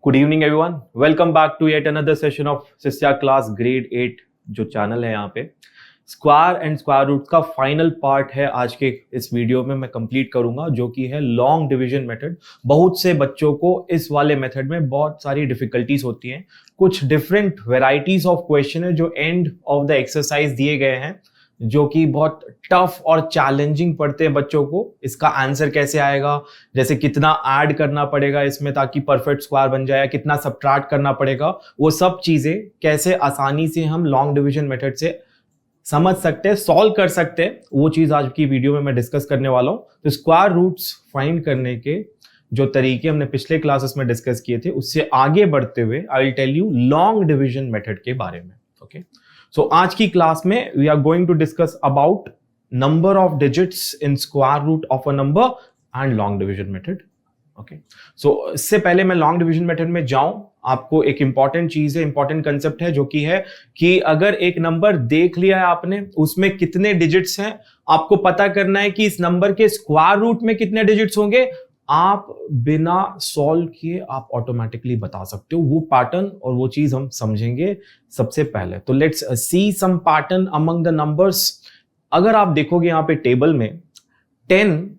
Good evening everyone, welcome back to yet another session of सिस्या class grade 8 जो channel है यहाँ पे। स्क्वायर एंड स्क्वायर रूट का फाइनल पार्ट है आज के इस वीडियो में मैं कंप्लीट करूंगा, जो कि है लॉन्ग डिवीजन मेथड। बहुत से बच्चों को इस वाले मेथड में बहुत सारी डिफिकल्टीज होती हैं। कुछ डिफरेंट वेराइटीज ऑफ क्वेश्चन है जो एंड ऑफ द एक्सरसाइज दिए गए हैं, जो कि बहुत टफ और चैलेंजिंग पड़ते हैं बच्चों को। इसका आंसर कैसे आएगा, जैसे कितना ऐड करना पड़ेगा इसमें ताकि परफेक्ट स्क्वायर बन जाए, कितना सबट्रैक्ट करना पड़ेगा, वो सब चीजें कैसे आसानी से हम लॉन्ग डिवीजन मेथड से समझ सकते हैं, सॉल्व कर सकते हैं, वो चीज आज की वीडियो में मैं डिस्कस करने वाला हूं। तो स्क्वायर रूट्स फाइंड करने के जो तरीके हमने पिछले क्लासेस में डिस्कस किए थे, उससे आगे बढ़ते हुए I will tell you long division method के बारे में। ओके, सो आज की क्लास में we are going to discuss about number of digits in square root of a number and long division method. Okay, so इससे पहले मैं long division method में जाऊं, आपको एक इंपॉर्टेंट चीज है, इंपॉर्टेंट कंसेप्ट है, जो कि है कि अगर एक नंबर देख लिया है आपने, उसमें कितने डिजिट्स हैं, आपको पता करना है कि इस नंबर के स्क्वायर रूट में कितने डिजिट्स होंगे। आप बिना सॉल्व किए आप ऑटोमेटिकली बता सकते हो वो पैटर्न, और वो चीज हम समझेंगे सबसे पहले। तो let's see some pattern among the numbers. अगर आप देखोगे यहाँ पे टेबल में 10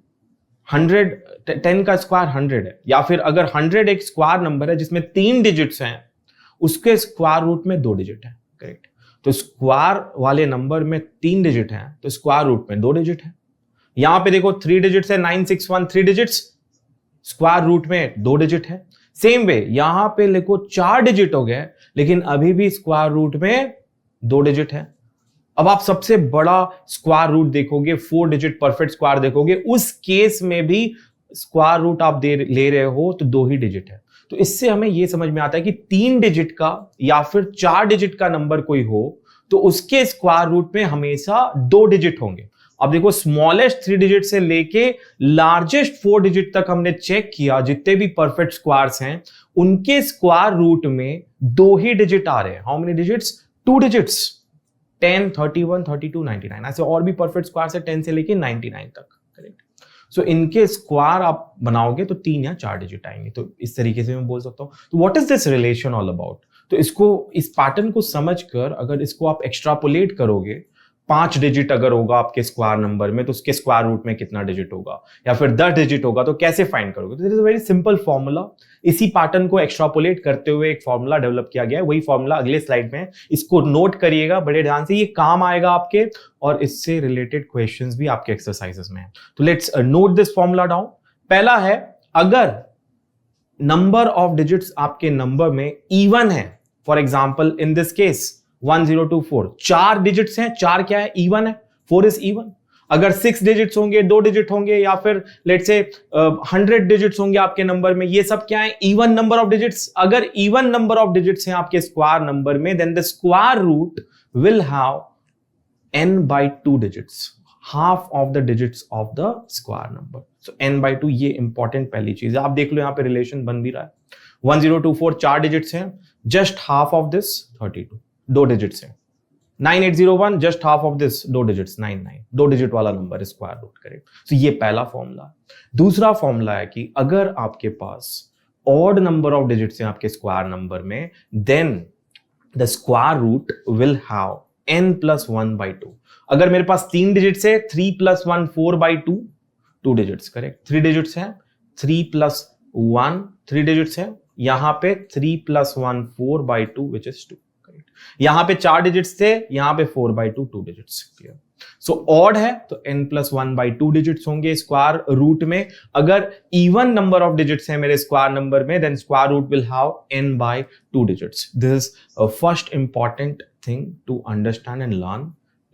का स्क्वायर 100 है, या फिर अगर 100 एक स्क्वायर नंबर है जिसमें 3 डिजिट्स हैं, उसके स्क्वायर रूट में 2 डिजिट है। करेक्ट, तो स्क्वायर वाले नंबर में 3 डिजिट है तो स्क्वायर रूट में 2 डिजिट है। यहां पे देखो 3 डिजिट्स है, 961 3 डिजिट्स, स्क्वायर रूट में 2 डिजिट है। सेम वे यहां पे देखो 4 डिजिट हो गए, लेकिन अभी भी स्क्वायर रूट में 2 डिजिट है। अब आप सबसे बड़ा स्क्वायर रूट देखोगे, 4 डिजिट परफेक्ट स्क्वायर देखोगे, उस केस में भी स्क्वायर रूट आप ले रहे हो तो 2 ही डिजिट है। तो इससे हमें यह समझ में आता है कि 3 डिजिट का या फिर 4 डिजिट का नंबर कोई हो तो उसके स्क्वायर रूट में हमेशा 2 डिजिट होंगे। अब देखो, स्मॉलेस्ट 3 डिजिट से लेके लार्जेस्ट 4 डिजिट तक हमने चेक किया, जितने भी परफेक्ट स्क्वायर्स हैं उनके स्क्वायर रूट में 2 ही डिजिट आ रहे हैं। How many digits? 2 डिजिट्स, 10, 31, 32, 99। ऐसे और भी परफेक्ट स्क्वायर है 10 से लेके 99 तक। करेक्ट, सो इनके स्क्वायर आप बनाओगे तो 3 या 4 डिजिट आएंगे। तो इस तरीके से मैं बोल सकता हूं। तो what is this relation all about? तो इसको, इस पैटर्न को समझकर अगर इसको आप एक्स्ट्रापोलेट करोगे, 5 डिजिट अगर होगा आपके स्क्वायर नंबर में तो उसके स्क्वायर रूट में कितना डिजिट होगा, या फिर 10 डिजिट होगा तो कैसे फाइंड करोगे? तो this is a very simple formula. इसी पैटर्न को एक्स्ट्रापोलेट करते हुए एक फॉर्मूला डेवलप किया गया है। वही फॉर्मूला अगले स्लाइड में, इसको नोट करिएगा बड़े ध्यान से, ये काम आएगा आपके, और इससे रिलेटेड क्वेश्चंस भी आपके एक्सरसाइजेस में है। तो let's note this formula down. पहला है, अगर नंबर ऑफ डिजिट्स आपके नंबर में इवन है, for example in this case 1024, 4 digits हैं, 4 क्या है? इवन है, 4 इज इवन। अगर 6 डिजिट्स होंगे, 2 डिजिट होंगे, या फिर लेट्स से 100 डिजिट्स होंगे आपके नंबर में, ये सब क्या है? Even number of digits. अगर इवन नंबर ऑफ डिजिट्स हैं आपके स्क्वायर नंबर में, then the square root will have n by 2 digits, half of the digits of the square number. So n by 2, ये इंपॉर्टेंट पहली चीज है। आप देख लो यहाँ पे रिलेशन बन भी रहा है। 1024 4 डिजिट्स हैं, just half of this 32, 2 digits हैं। 9801 just half of this 2 digits 99, 2 digit वाला नंबर स्क्वायर रूट। करेक्ट, तो ये पहला फॉर्मूला है। दूसरा फॉर्मूला है कि अगर आपके पास ऑड नंबर ऑफ डिजिट्स हैं आपके स्क्वायर नंबर में, then the square root will have n plus 1 by 2। अगर मेरे पास 3 डिजिट्स है, 3 plus 1 4 by 2, 2 digits. Correct, 3 digits है, 3 plus 1 3 डिजिट्स है, यहां पे 3 plus 1 4 by 2 which is 2। Correct, यहां पे 4 डिजिट्स थे, यहां पे 4 by 2 2 digits. Clear? So odd है तो n plus 1 by 2 डिजिट्स होंगे स्क्वायर रूट में। अगर इवन नंबर ऑफ डिजिट्स है मेरे स्क्वायर नंबर में, then square root will have n by 2 digits. This is first important thing to understand and learn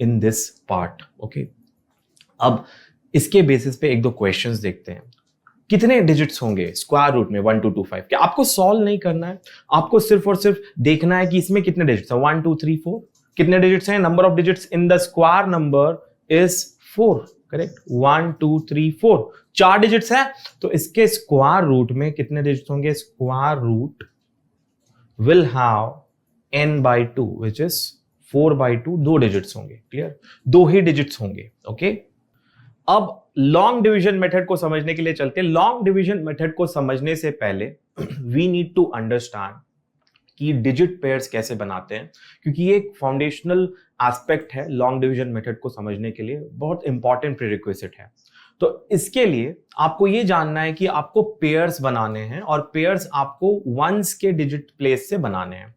in this part. Okay, अब इसके basis पे एक दो क्वेश्चंस देखते हैं। कितने डिजिट्स होंगे स्क्वायर रूट में 1 2 2 5? क्या आपको सॉल्व नहीं करना है, आपको सिर्फ और सिर्फ देखना है कि इसमें कितने डिजिट्स हैं। 1 2 3 4 कितने डिजिट्स हैं? Number of digits in the square number is 4। Correct, 1 2 3 4, 4 digits है, तो इसके स्क्वायर रूट में कितने डिजिट्स होंगे? Square root will have n by 2 which is 4 by 2, 2 digits होंगे। क्लियर, 2 ही डिजिट्स होंगे। ओके, अब लॉन्ग डिवीजन मेथड को समझने के लिए चलते हैं। लॉन्ग डिवीजन मेथड को समझने से पहले वी नीड टू अंडरस्टैंड कि डिजिट पेयर्स कैसे बनाते हैं, क्योंकि ये एक फाउंडेशनल एस्पेक्ट है लॉन्ग डिवीजन मेथड को समझने के लिए, बहुत इंपॉर्टेंट प्रीरिक्विजिट है। तो इसके लिए आपको ये जानना है कि आपको पेयर्स बनाने हैं और पेयर्स आपको वंस के डिजिट प्लेस से बनाने हैं।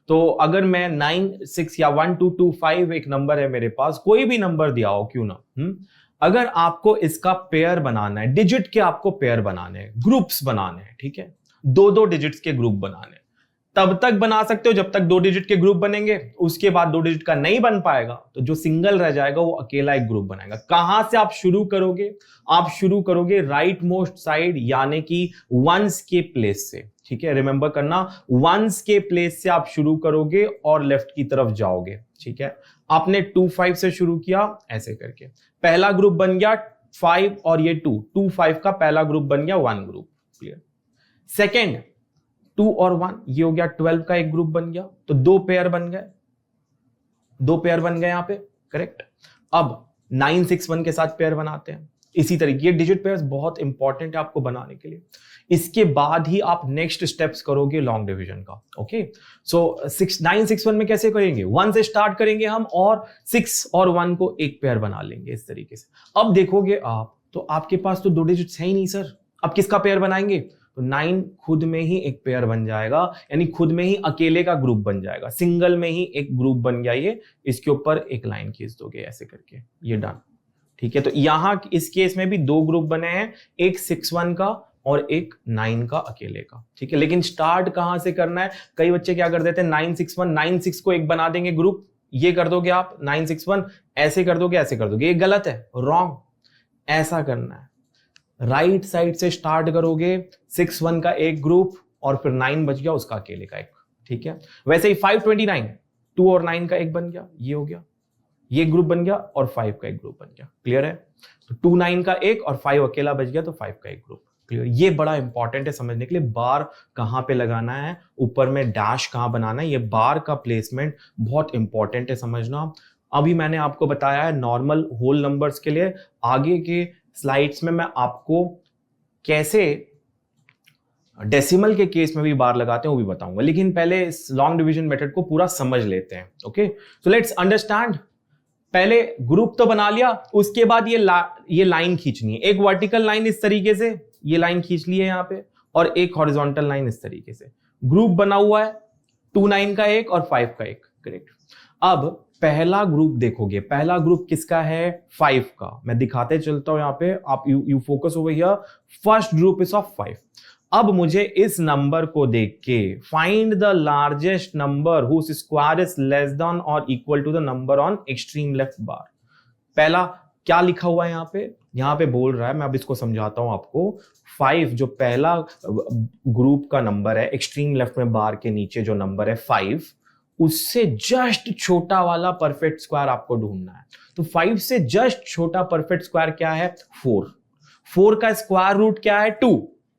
तो अगर मैं 9 6 या 1 2 2 5 एक नंबर है मेरे पास, कोई भी नंबर दिया हो क्यों ना, अगर आपको इसका पेयर बनाना है, डिजिट के आपको पेयर बनाने हैं, ग्रुप्स बनाने हैं, ठीक है, 2-2 डिजिट्स के ग्रुप बनाने हैं, तब तक बना सकते हो जब तक 2 डिजिट के ग्रुप बनेंगे। उसके बाद 2 डिजिट का नहीं बन पाएगा तो जो सिंगल रह जाएगा वो अकेला एक ग्रुप बनाएगा। कहां से आप शुरू करोगे? आप शुरू करोगे राइट मोस्ट साइड, यानी कि वंस के प्लेस से, ठीक है, रिमेंबर करना, वंस के प्लेस से आप शुरू करोगे और लेफ्ट की तरफ जाओगे, ठीक है। आपने 2 5 से शुरू किया, ऐसे करके पहला ग्रुप बन गया 5 और ये 2 2 5 का पहला ग्रुप बन गया 1 ग्रुप, क्लियर। सेकेंड 2 और 1 ये हो गया 12 का एक ग्रुप बन गया, तो 2 पेयर बन गए, 2 पेयर बन गए यहां पे, करेक्ट। अब 9 6 1 के साथ पेयर बनाते हैं। इसी तरीके ये डिजिट पेयर्स बहुत इंपॉर्टेंट है आपको बनाने के लिए। इसके बाद ही आप नेक्स्ट स्टेप्स करोगे लॉन्ग डिवीजन का, ओके। सो 9 6 1 में कैसे करेंगे? 1 से स्टार्ट करेंगे हम और 6 और 1 को एक पेयर बना लेंगे इस तरीके से। अब देखोगे आप तो आपके पास तो 2 डिजिट्स है ही नहीं सर, अब किसका पेयर बनाएंगे? तो 9 खुद में ही एक पेयर बन जाएगा, यानी खुद में ही अकेले का ग्रुप बन जाएगा, सिंगल में ही एक ग्रुप बन गया। ये इसके ऊपर एक लाइन खींच दोगे ऐसे करके, ये डन, ठीक है। तो यहां इस केस में भी 2 ग्रुप बने हैं, एक 6 1 का और एक 9 का अकेले का, ठीक है। लेकिन स्टार्ट कहां से करना है? कई बच्चे क्या कर देते हैं 9 6 1 9 6 को एक बना देंगे ग्रुप, ये कर दोगे आप 9 6 1, ऐसे कर दोगे, ऐसे कर दोगे, ये गलत है, रॉन्ग। ऐसा करना है, राइट साइड से स्टार्ट करोगे, 6 1 का एक ग्रुप और फिर 9 बच गया उसका अकेले का एक, ठीक है। वैसे ही 5 29 2 और 9 का एक बन गया, ये हो गया, ये ग्रुप बन गया और 5 का एक ग्रुप बन गया, क्लियर है। तो 2 9 का एक और 5 अकेला बच गया तो 5 का एक ग्रुप, क्लियर। ये बड़ा इंपॉर्टेंट है समझने के लिए, बार कहां पे लगाना है, ऊपर में डैश कहां बनाना है, ये बार का प्लेसमेंट बहुत इंपॉर्टेंट है समझना। अभी मैंने आपको बताया है नॉर्मल होल नंबर्स के लिए, आगे के स्लाइड्स में मैं आपको कैसे डेसिमल के केस में भी बार लगाते हैं वो भी बताऊंगा, लेकिन पहले इस लॉन्ग डिवीजन मेथड को पूरा समझ लेते हैं, ओके। So let's understand. पहले ग्रुप तो बना लिया, उसके बाद ये लाइन खींचनी है, एक वर्टिकल लाइन इस तरीके से, ये लाइन खींच ली है यहां पे, और एक हॉरिजॉन्टल लाइन इस तरीके से। ग्रुप बना हुआ है 2 9 का एक और 5 का एक, करेक्ट। अब पहला ग्रुप देखोगे, पहला ग्रुप किसका है? 5 का। मैं दिखाते चलता हूं यहां पे, आप you focus over here, first group is of 5। अब मुझे इस नंबर को देख के find the largest number whose square is less than और equal to the number on extreme left bar. पहला क्या लिखा हुआ है यहां पे बोल रहा है, मैं अब इसको समझाता हूं आपको। 5 जो पहला ग्रुप का नंबर है, एक्सट्रीम लेफ्ट में बार के नीचे जो नंबर है 5, उससे जस्ट छोटा वाला परफेक्ट स्क्वायर आपको ढूंढना है। तो 5 से जस्ट छोटा परफेक्ट स्क्वायर क्या है? 4। 4 का स्क्वायर रूट क्या है? 2।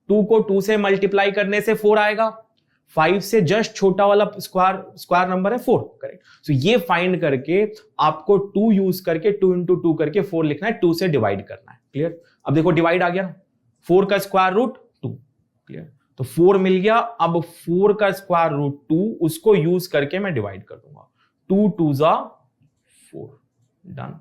2 को 2 से मल्टीप्लाई करने से 4 आएगा। 5 से जस्ट छोटा वाला स्क्वायर नंबर है 4, करेक्ट। सो ये फाइंड करके आपको 2 यूज करके 2 इंटू 2 करके 4 लिखना है, 2 से डिवाइड करना है, क्लियर। अब देखो डिवाइड आ गया, 4 का स्क्वायर रूट 2, क्लियर। तो 4 मिल गया। अब 4 का स्क्वायर रूट 2, उसको यूज करके मैं डिवाइड कर दूंगा, 2 2 जा 4, डन।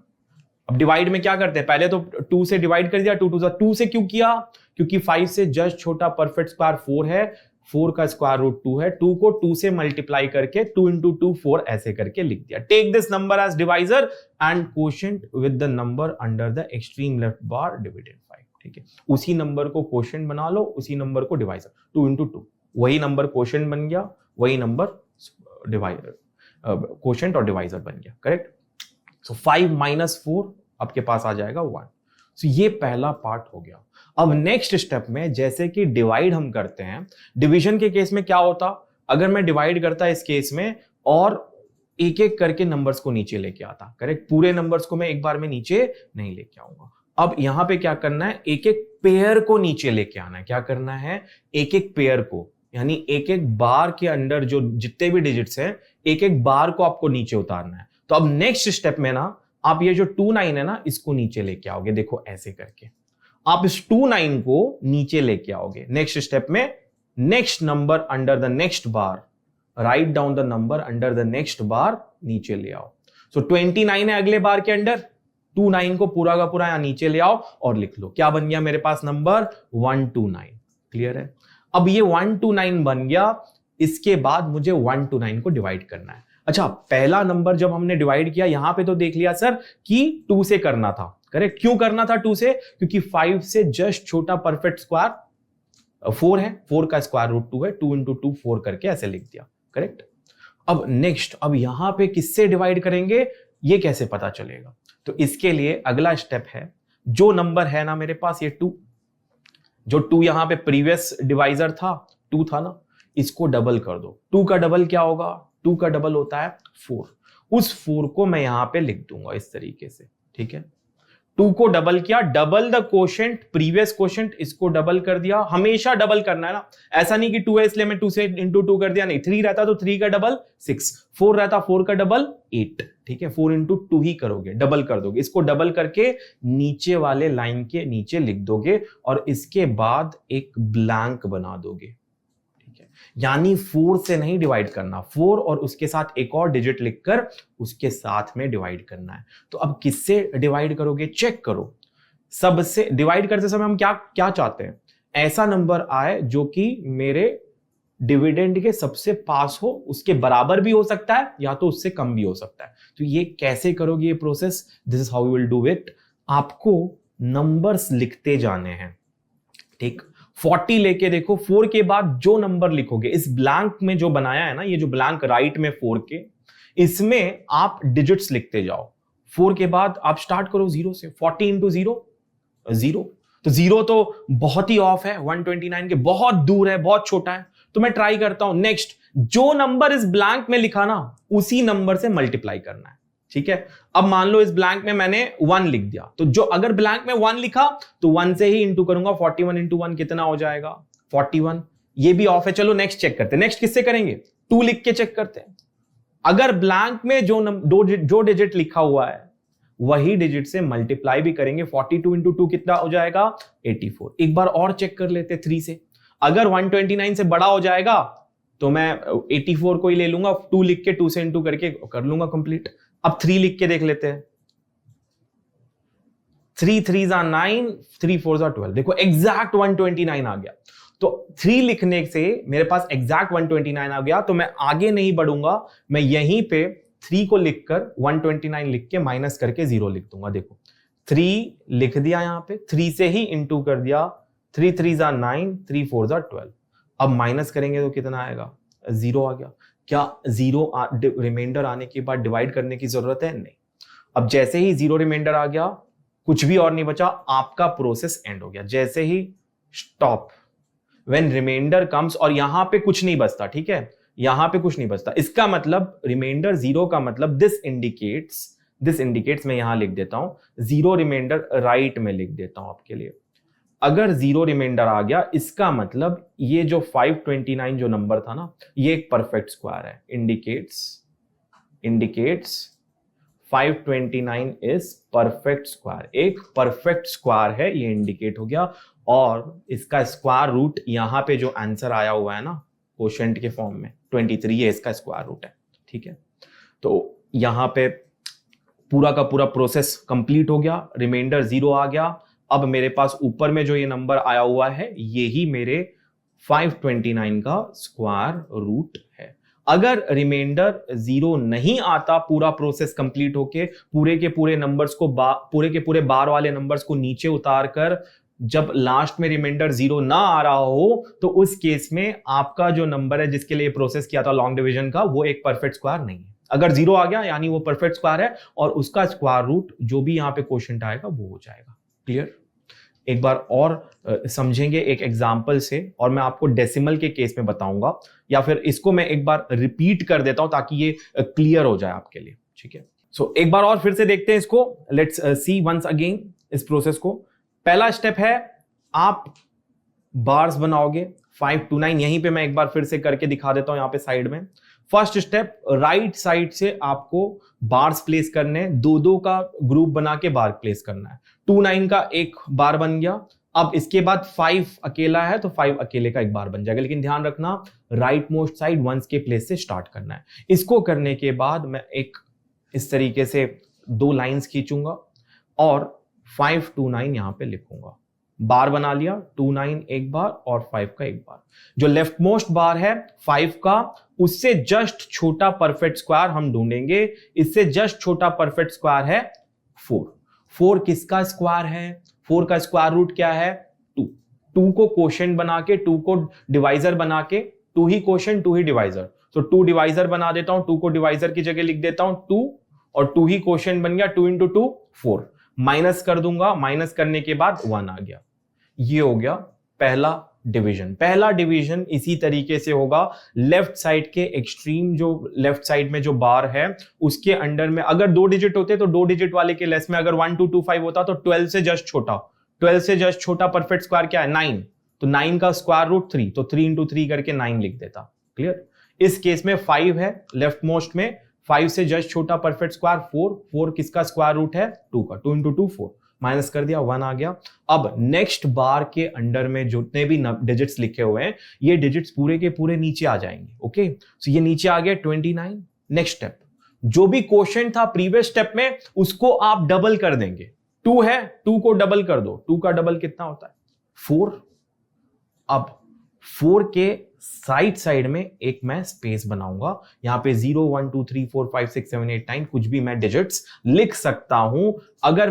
अब डिवाइड में क्या करते हैं? पहले तो 2 से डिवाइड कर दिया, 2 2 जा 2 से क्यों किया? क्योंकि 5 से जस्ट छोटा परफेक्ट स्क्वायर 4 है, 4 का स्क्वायर रूट 2 है, 2 को 2 से मल्टीप्लाई करके 2 इंटू 2 4 ऐसे करके लिख दिया। Take this number as divisor and quotient with the number under the extreme left bar divided 5, ठीक है। उसी नंबर को कोशेंट बना लो, उसी नंबर को डिवाइजर, 2 इंटू 2, वही नंबर कोशेंट बन गया, वही नंबर डिवाइजर, कोशेंट और डिवाइजर बन गया, करेक्ट। सो 5 माइनस 4 आपके पास आ जाएगा 1। सो ये पहला पार्ट हो गया। अब नेक्स्ट स्टेप में जैसे कि डिवाइड हम करते हैं, डिवीजन के केस में क्या होता? अगर मैं डिवाइड करता इस केस में और एक एक करके नंबर्स को नीचे लेके आता, करेक्ट, पूरे नंबर्स को मैं एक बार में नीचे नहीं लेके आऊंगा। अब यहां पे क्या करना है? एक एक पेयर को नीचे लेके आना है। क्या करना है? एक एक पेयर को, यानी एक एक बार के अंदर जो जितने भी डिजिट्स हैं, एक एक बार को आपको नीचे उतारना है। तो अब नेक्स्ट स्टेप में ना आप ये जो 29 है ना, इसको नीचे लेके आओगे, देखो ऐसे करके आप इस 29 को नीचे लेके आओगे। नेक्स्ट स्टेप में next number under the next bar, write down the number under the next bar, नीचे ले आओ। सो 29 है अगले बार के अंडर, 29 को पूरा का पूरा यहां नीचे ले आओ और लिख लो। क्या बन गया मेरे पास नंबर? 129। क्लियर है? अब ये 129 बन गया, इसके बाद मुझे 129 को डिवाइड करना है। अच्छा, पहला नंबर जब हमने डिवाइड किया यहां पे तो देख लिया सर कि 2 से करना था, करेक्ट? क्यों करना था 2 से? क्योंकि 5 से जस्ट छोटा परफेक्ट स्क्वायर 4 है, 4 का स्क्वायर रूट 2 है, 2 इंटू 2 4 करके ऐसे लिख दिया, करेक्ट? अब नेक्स्ट, अब यहां पे किससे डिवाइड करेंगे ये कैसे पता चलेगा? तो इसके लिए अगला स्टेप है, जो नंबर है ना मेरे पास ये 2, जो 2 यहां पे प्रीवियस डिवाइजर था 2 था ना, इसको डबल कर दो। 2 का डबल क्या होगा? 2 का डबल होता है 4। उस 4 को मैं यहां पे लिख दूंगा इस तरीके से, ठीक है? 2 को डबल किया, double the quotient, previous quotient, इसको डबल कर दिया। हमेशा डबल करना है ना, ऐसा नहीं कि 2 है इसलिए मैं 2 से इंटू 2 कर दिया, नहीं। 3 रहता तो 3 का डबल 6, 4 रहता 4 का डबल 8, ठीक है? 4 इंटू 2 ही करोगे, डबल कर दोगे। इसको डबल करके नीचे वाले लाइन के नीचे लिख दोगे और इसके बाद एक ब्लैंक बना दोगे, यानी 4 से नहीं डिवाइड करना, 4 और उसके साथ एक और डिजिट लिखकर उसके साथ में डिवाइड करना है। तो अब किससे डिवाइड करोगे? चेक करो। सबसे डिवाइड करते समय हम क्या क्या चाहते हैं? ऐसा नंबर आए जो कि मेरे डिविडेंड के सबसे पास हो, उसके बराबर भी हो सकता है या तो उससे कम भी हो सकता है। तो ये कैसे करोगे ये process? This is how you will do it. आपको नंबर्स लिखते जाने हैं, ठीक? 40 लेके देखो, 4 के बाद जो नंबर लिखोगे, इस ब्लैंक में जो बनाया है ना, ये जो ब्लैंक राइट में 4 के, इसमें आप डिजिट्स लिखते जाओ। 4 के बाद आप स्टार्ट करो 0 से। 40 इंटू 0 0, तो 0 तो बहुत ही ऑफ है 129 के, बहुत दूर है, बहुत छोटा है। तो मैं ट्राई करता हूं, नेक्स्ट जो नंबर इस ब्लैंक में लिखा ना, उसी नंबर से मल्टीप्लाई करना है, ठीक है? अब मान लो इस ब्लैंक में मैंने 1 लिख दिया, तो जो अगर ब्लैंक में 1 लिखा तो 1 से ही इंटू करूंगा। 41 इंटू 1 कितना हो जाएगा? 41। ये भी ऑफ है। चलो नेक्स्ट चेक करते हैं। नेक्स्ट किससे करेंगे? 2 लिख के चेक करते हैं। अगर ब्लैंक में जो डिजिट लिखा हुआ है वही डिजिट से मल्टीप्लाई भी करेंगे। 42 इंटू 2 कितना हो जाएगा? 84। एक बार और चेक कर लेते 3 से। अगर 129 से बड़ा हो जाएगा तो मैं 84 को ही ले लूंगा, 2 लिख के 2 से इंटू करके कर लूंगा कंप्लीट। अब 3 लिख के देख लेते हैं। 3 3s are 9, 3 4s are 12। देखो एग्जैक्ट 129 आ गया। तो 3 लिखने से मेरे पास एग्जैक्ट 129 आ गया, तो मैं आगे नहीं बढ़ूंगा, मैं यहीं पे 3 को लिखकर 129 लिख के माइनस करके 0 लिख दूंगा। देखो 3 लिख दिया, यहां पे 3 से ही इंटू कर दिया। 3 3s are 9, 3 4s are 12। अब माइनस करेंगे तो कितना आएगा? 0 आ गया। क्या 0 रिमाइंडर आने के बाद डिवाइड करने की जरूरत है? नहीं। अब जैसे ही 0 रिमाइंडर आ गया, कुछ भी और नहीं बचा, आपका प्रोसेस एंड हो गया। जैसे ही स्टॉप व्हेन रिमाइंडर कम्स, और यहां पे कुछ नहीं बचता, ठीक है? यहां पे कुछ नहीं बचता। इसका मतलब रिमाइंडर 0 का मतलब दिस इंडिकेट्स, मैं यहां लिख देता हूं 0 रिमाइंडर, राइट में लिख देता हूं आपके लिए। अगर 0 रिमाइंडर आ गया, इसका मतलब ये जो 529 जो नंबर था ना, ये एक परफेक्ट स्क्वायर है। इंडिकेट्स 529 इज परफेक्ट स्क्वायर, एक परफेक्ट स्क्वायर है, ये इंडिकेट हो गया। और इसका स्क्वायर रूट यहां पे जो आंसर आया हुआ है ना कोशेंट के फॉर्म में 23 है, इसका स्क्वायर रूट है, ठीक है? तो यहां पे पूरा का पूरा प्रोसेस कंप्लीट हो गया, रिमाइंडर 0 आ गया। अब मेरे पास ऊपर में जो ये नंबर आया हुआ है, ये ही मेरे 529 का स्क्वायर रूट है। अगर रिमाइंडर 0 नहीं आता, पूरा प्रोसेस कंप्लीट होके पूरे के पूरे नंबर्स को पूरे के पूरे बार वाले नंबर्स को नीचे उतार कर जब लास्ट में रिमाइंडर 0 ना आ रहा हो, तो उस केस में आपका जो नंबर है जिसके लिए प्रोसेस किया था लॉन्ग डिवीजन का, वो एक परफेक्ट स्क्वायर नहीं है। अगर 0 आ गया यानी वो परफेक्ट स्क्वायर है और उसका स्क्वायर रूट जो भी यहां पे क्वोशिएंट आएगा वो हो जाएगा। क्लियर? एक बार और समझेंगे एक एग्जांपल से, और मैं आपको डेसिमल के केस में बताऊंगा, या फिर इसको मैं एक बार रिपीट कर देता हूं ताकि ये क्लियर हो जाए आपके लिए, ठीक है? सो एक बार और फिर से देखते हैं इसको। लेट्स सी वंस अगेन इस प्रोसेस को। पहला स्टेप है, आप बार्स बनाओगे 529, यहीं पे मैं एक बार फिर से करके दिखा देता हूं यहाँ पे साइड में। फर्स्ट स्टेप, राइट साइड से आपको बार्स प्लेस करने, दो दो का ग्रुप बना के बार प्लेस करना है। 29 का एक बार बन गया। अब इसके बाद 5 अकेला है तो 5 अकेले का एक बार बन जाएगा, लेकिन ध्यान रखना राइट मोस्ट साइड वंस के प्लेस से स्टार्ट करना है। इसको करने के बाद मैं एक इस तरीके से 2 लाइंस खींचूंगा और 529 यहां पे लिखूंगा। बार बना लिया, 29 एक बार और 5 का एक बार। जो लेफ्ट मोस्ट बार है 5 का, उससे जस्ट छोटा परफेक्ट स्क्वायर हम ढूंढेंगे। इससे जस्ट छोटा परफेक्ट स्क्वायर है 4। 4 किसका स्क्वायर है? 4 का स्क्वायर रूट क्या है? 2। 2 को कोशेंट बना के, 2 को डिवाइजर बना के, 2 ही कोशेंट 2 ही डिवाइजर, तो 2 डिवाइजर बना देता हूं, 2 को डिवाइजर की जगह लिख देता हूं 2, और 2 ही कोशेंट बन गया। 2 इंटू 2 4, माइनस कर दूंगा, माइनस करने के बाद 1 आ गया। ये हो गया पहला डिवीजन। पहला डिवीजन इसी तरीके से होगा, लेफ्ट साइड के एक्सट्रीम, जो लेफ्ट साइड में जो बार है उसके अंडर में अगर 2 डिजिट होते तो 2 डिजिट वाले के लेस में अगर 1225 होता तो 12 से जस्ट छोटा, 12 से जस्ट छोटा परफेक्ट स्क्वायर क्या है? 9, तो 9 का स्क्वायर रूट 3, तो 3 इंटू 3 करके 9 लिख देता। क्लियर? इस केस में 5 है लेफ्ट मोस्ट में, 5 से जस्ट छोटा परफेक्ट स्क्वायर 4, 4 किसका स्क्वायर रूट है? 2 का, 2 इंटू 2 4, माइनस कर दिया, 1 आ गया। अब नेक्स्ट बार के अंडर में जितने भी डिजिट्स लिखे हुए हैं ये डिजिट्स पूरे के पूरे नीचे आ जाएंगे। ओके, सो ये नीचे आ गया 29। नेक्स्ट स्टेप, जो भी क्वोशिएंट था प्रीवियस स्टेप में उसको आप डबल कर देंगे। 2 है, 2 को डबल कर दो, 2 का डबल कितना होता है? 4। अब 4 के साइड में एक मैं स्पेस बनाऊंगा, यहां पे 0 1 2 3 4 5 6 7 8 9 कुछ भी मैं डिजिट्स लिख सकता हूं। अगर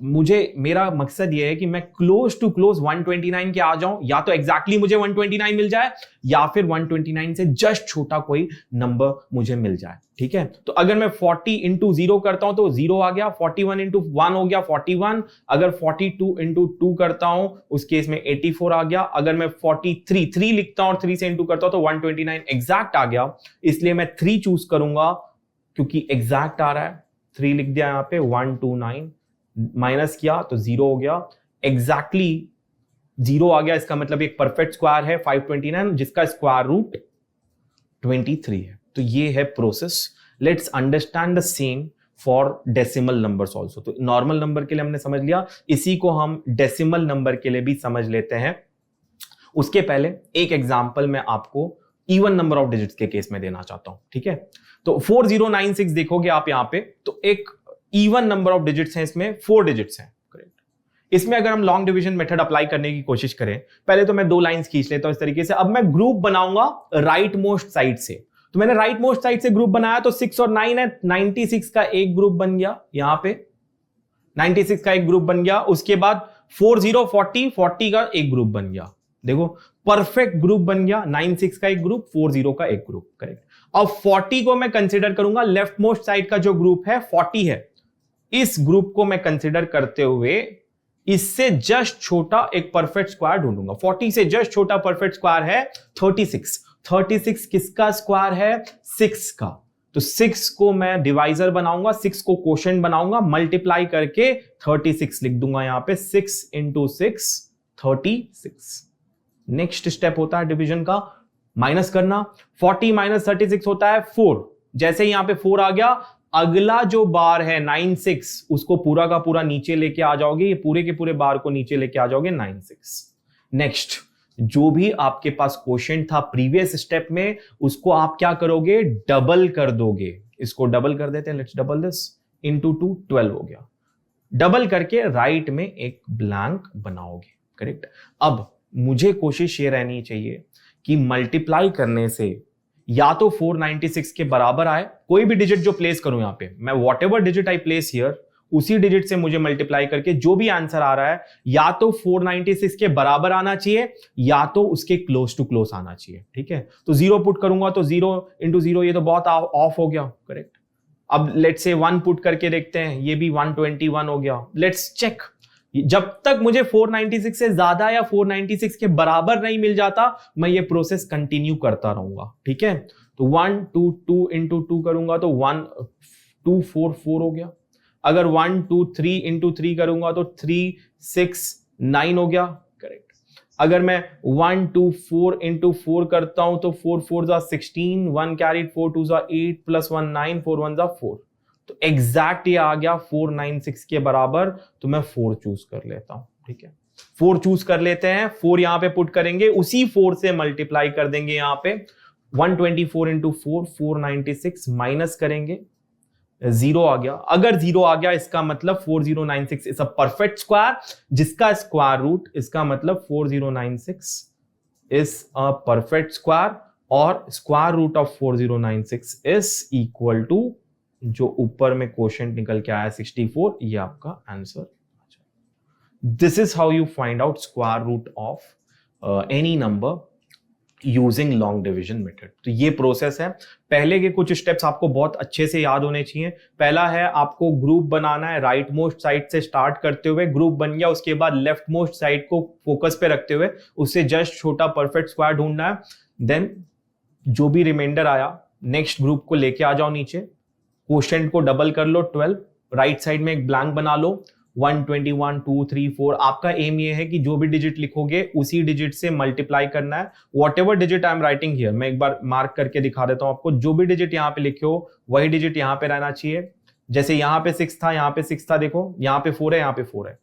मेरा मकसद यह है कि मैं क्लोज टू क्लोज 129 के आ जाऊं, या तो एग्जैक्टली मुझे 129 मिल जाए या फिर 129 से जस्ट छोटा कोई नंबर मुझे मिल जाए। ठीक है, तो अगर मैं 40 इंटू 0 करता हूं तो 0 आ गया, 41 इंटू 1 हो गया 41, अगर 42 इंटू 2 करता हूं उस केस में 84 आ गया, अगर मैं 43 3 लिखता हूं और 3 से इंटू करता हूं तो 129 एग्जैक्ट आ गया। इसलिए मैं 3 चूज करूंगा क्योंकि एग्जैक्ट आ रहा है। 3 लिख दिया यहां पे, 129 माइनस किया तो 0 हो गया, एग्जैक्टली 0 आ गया। इसका मतलब एक परफेक्ट स्क्वायर है 529 जिसका स्क्वायर रूट 23 है। तो ये है process. Let's understand the same for decimal numbers also. तो नॉर्मल नंबर के लिए हमने समझ लिया, इसी को हम डेसिमल नंबर के लिए भी समझ लेते हैं। उसके पहले एक एग्जांपल मैं आपको इवन नंबर ऑफ डिजिट्स के केस में देना चाहता हूं। ठीक है, तो 4096 देखोगे आप यहां पे, तो एक इवन नंबर ऑफ डिजिट्स हैं, इसमें 4 डिजिट्स हैं। करेक्ट। इसमें अगर हम लॉन्ग डिवीजन मेथड अप्लाई करने की कोशिश करें, पहले तो मैं 2 लाइंस खींच लेता हूं इस तरीके से। अब मैं ग्रुप बनाऊंगा राइट मोस्ट साइड से, तो मैंने राइट मोस्ट साइड से ग्रुप बनाया तो 6 और 9 है, 96 का एक ग्रुप बन गया, यहां पे 96 का एक ग्रुप बन गया। उसके बाद 40 40 का एक ग्रुप बन गया। देखो परफेक्ट ग्रुप बन गया, 96 का एक ग्रुप, 40 का एक ग्रुप। करेक्ट। अब 40 को मैं कंसिडर करूंगा, लेफ्ट मोस्ट साइड का जो ग्रुप है 40 है, इस ग्रुप को मैं कंसिडर करते हुए इससे जस्ट छोटा एक परफेक्ट स्क्वायर ढूंढूंगा। 40 से जस्ट छोटा परफेक्ट स्क्वायर है 36। 36 किसका स्क्वायर है? 6 का। तो 6 को मैं डिवाइजर बनाऊंगा, 6 को कोशेंट बनाऊंगा, मल्टीप्लाई करके 36 लिख दूंगा यहां पे। 6 इंटू 6 36। नेक्स्ट स्टेप होता है डिवीजन का, माइनस करना। 40 माइनस 36 होता है 4। जैसे यहां पे 4 आ गया, अगला जो बार है 96 उसको पूरा का पूरा नीचे लेके आ जाओगे, ये पूरे के पूरे बार को नीचे लेके आ जाओगे 96। नेक्स्ट, जो भी आपके पास क्वोशिएंट था प्रीवियस स्टेप में उसको आप क्या करोगे? डबल कर दोगे। इसको डबल कर देते हैं, लेट्स डबल दिस, इंटू 2 12 हो गया। डबल करके राइट में एक ब्लैंक बनाओगे। करेक्ट। अब मुझे कोशिश ये रहनी चाहिए कि मल्टीप्लाई करने से या तो 496 के बराबर आए, कोई भी डिजिट जो प्लेस करूं यहां पे, मैं what ever digit I place here, उसी डिजिट से मुझे मल्टीप्लाई करके जो भी आंसर आ रहा है या तो 496 के बराबर आना चाहिए या तो उसके क्लोज टू क्लोज आना चाहिए। ठीक है, तो 0 पुट करूंगा तो 0 इंटू 0, ये तो बहुत ऑफ हो गया। करेक्ट। अब लेट्स से 1 पुट करके देखते हैं, ये भी 121 हो गया। लेट्स चेक, जब तक मुझे 496 से ज्यादा या 496 के बराबर नहीं मिल जाता मैं ये प्रोसेस कंटिन्यू करता रहूंगा। ठीक है, तो 1 2 2 इंटू 2 करूंगा तो 1 2 4 4 हो गया। अगर 1 2 3 इंटू 3 करूंगा तो 3 6 9 हो गया। करेक्ट। अगर मैं 1 2 4 इंटू 4 करता हूं तो 4 4 जा 16, 1 कैरी 4 2 जा 8 प्लस 1 9 4 1 जा 4, तो एग्जैक्ट ये आ गया 496 के बराबर, तो मैं 4 चूज कर लेता हूं। ठीक है, 4 चूज कर लेते हैं, 4 यहां पे पुट करेंगे, उसी 4 से मल्टीप्लाई कर देंगे यहां पे 124 इंटू 4 496 माइनस करेंगे, 0 आ गया। अगर 0 आ गया इसका मतलब 4096 इज अ परफेक्ट स्क्वायर, जिसका स्क्वायर रूट, इसका मतलब 4096 इज अ परफेक्ट स्क्वायर, और square root of 4096 is equal to जो ऊपर में क्वोशिएंट निकल के आया 64, ये आपका answer. This is how you find out square root of any number using long division method. तो ये प्रोसेस है। पहले के कुछ स्टेप्स आपको बहुत अच्छे से याद होने चाहिए। पहला है आपको ग्रुप बनाना है, राइट मोस्ट साइड से स्टार्ट करते हुए ग्रुप बन गया, उसके बाद लेफ्ट मोस्ट साइड को फोकस पे रखते हुए उससे जस्ट छोटा परफेक्ट स्क्वायर ढूंढना है। देन जो भी रिमाइंडर आया नेक्स्ट ग्रुप को लेके आ जाओ नीचे, क्वोशिएंट को डबल कर लो 12, राइट साइड में एक ब्लैंक बना लो 121 2 3 4। आपका एम ये है कि जो भी डिजिट लिखोगे उसी डिजिट से मल्टीप्लाई करना है। What ever digit I am writing here, मैं एक बार मार्क करके दिखा देता हूं आपको, जो भी डिजिट यहां पे लिखे हो वही डिजिट यहां पे रहना चाहिए। जैसे यहां पे 6 था, यहां पे 6 था, देखो यहां पे 4 है, यहां पे 4 है।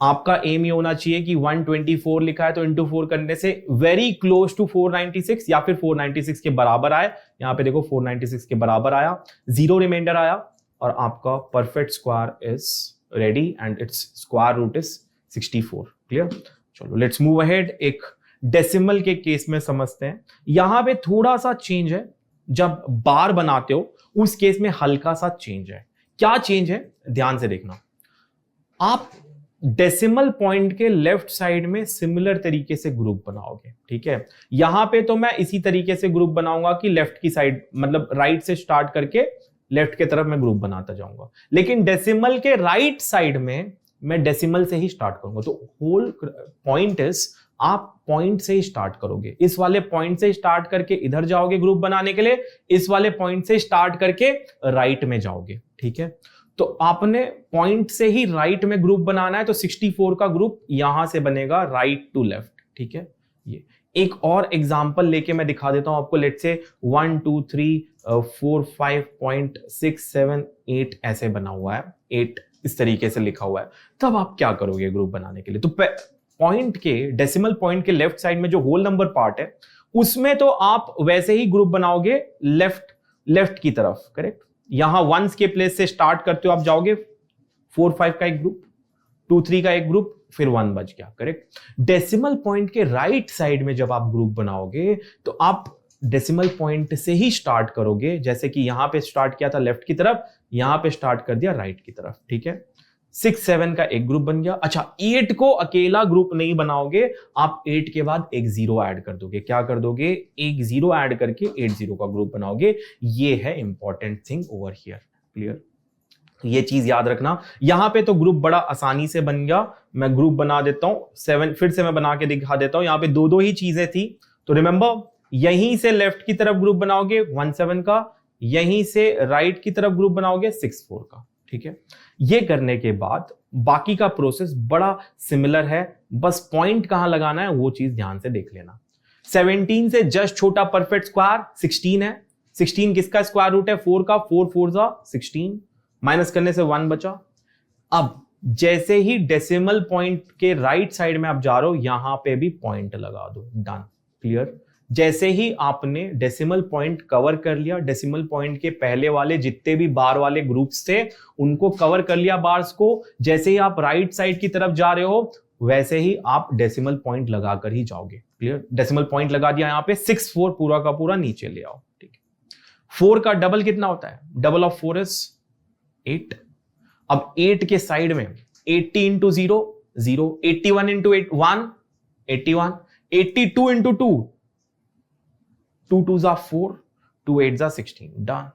आपका एम ये होना चाहिए कि 124 लिखा है तो इंटू 4 करने से वेरी क्लोज टू 496 या फिर 496 के बराबर आए। यहां पे देखो 496 के बराबर आया, 0 रिमाइंडर आया, और आपका perfect square is ready and its square root is 64। Clear? चलो लेट्स मूव अहेड। एक डेसिमल के केस में समझते हैं। यहां पे थोड़ा सा चेंज है, जब बार बनाते हो उस केस में हल्का सा चेंज है। क्या चेंज है ध्यान से देखना। आप डेसिमल पॉइंट के लेफ्ट साइड में सिमिलर तरीके से ग्रुप बनाओगे। ठीक है, यहां पे तो मैं इसी तरीके से ग्रुप बनाऊंगा कि लेफ्ट की साइड, मतलब राइट से स्टार्ट करके लेफ्ट की तरफ मैं ग्रुप बनाता जाऊंगा। लेकिन डेसिमल के राइट साइड में मैं डेसिमल से ही स्टार्ट करूंगा। तो होल पॉइंट इज आप पॉइंट से ही स्टार्ट करोगे, इस वाले पॉइंट से स्टार्ट करके इधर जाओगे ग्रुप बनाने के लिए, इस वाले पॉइंट से स्टार्ट करके राइट में जाओगे। ठीक है, तो आपने पॉइंट से ही राइट में ग्रुप बनाना है, तो 64 का ग्रुप यहां से बनेगा राइट टू लेफ्ट। ठीक है, ये एक और एग्जांपल लेके मैं दिखा देता हूं आपको। लेट्स से 1 2 3 4 5.6 7 8 ऐसे बना हुआ है, 8 इस तरीके से लिखा हुआ है। तब आप क्या करोगे ग्रुप बनाने के लिए? तो पॉइंट के, डेसिमल पॉइंट के लेफ्ट साइड में जो होल नंबर पार्ट है उसमें तो आप वैसे ही ग्रुप बनाओगे लेफ्ट की तरफ। करेक्ट, यहां वंस के प्लेस से स्टार्ट करते हो आप जाओगे 4 5 का एक ग्रुप, 2 3 का एक ग्रुप, फिर 1 बच गया। करेक्ट, डेसिमल पॉइंट के राइट साइड में जब आप ग्रुप बनाओगे तो आप डेसिमल पॉइंट से ही स्टार्ट करोगे। जैसे कि यहां पे स्टार्ट किया था लेफ्ट की तरफ, यहां पे स्टार्ट कर दिया राइट की तरफ। ठीक है, 6 7 का एक ग्रुप बन गया। अच्छा, 8 को अकेला ग्रुप नहीं बनाओगे, आप 8 के बाद एक 0 ऐड कर दोगे। क्या कर दोगे? एक 0 ऐड करके 8 0 का ग्रुप बनाओगे। ये है important thing over here. Clear? ये चीज याद रखना। यहां पे तो ग्रुप बड़ा आसानी से बन गया। मैं ग्रुप बना देता हूं 7, फिर से मैं बना के दिखा देता हूं। यहां पे दो ही चीजें थी, तो रिमेंबर यहीं से लेफ्ट की तरफ ग्रुप बनाओगे 1 7 का, यहीं से राइट की तरफ ग्रुप बनाओगे 6 4 का। ठीक है, ये करने के बाद बाकी का प्रोसेस बड़ा सिमिलर है, बस पॉइंट कहां लगाना है वो चीज ध्यान से देख लेना। 17 से जस्ट छोटा परफेक्ट स्क्वायर 16 है। 16 किसका स्क्वायर रूट है? 4 का। 4 4 जा 16, माइनस करने से 1 बचा। अब जैसे ही डेसिमल पॉइंट के राइट साइड में आप जा रहे हो, यहां पे भी पॉइंट लगा दो। डन। क्लियर? जैसे ही आपने डेसिमल पॉइंट कवर कर लिया, डेसिमल पॉइंट के पहले वाले जितने भी बार वाले ग्रुप्स थे उनको कवर कर लिया बार्स को, जैसे ही आप राइट साइड की तरफ जा रहे हो वैसे ही आप डेसिमल पॉइंट लगाकर ही जाओगे। क्लियर? डेसिमल पॉइंट लगा दिया यहां पे 6 4 पूरा का पूरा नीचे ले आओ। ठीक है, 4 का डबल कितना होता है? Double of 4 is 8। अब 8 के साइड में 80 इंटू 0 0, 81 इंटू 8 1 81, 82 इंटू 2 2 2 जा 4, 2 8 जा 16। डन।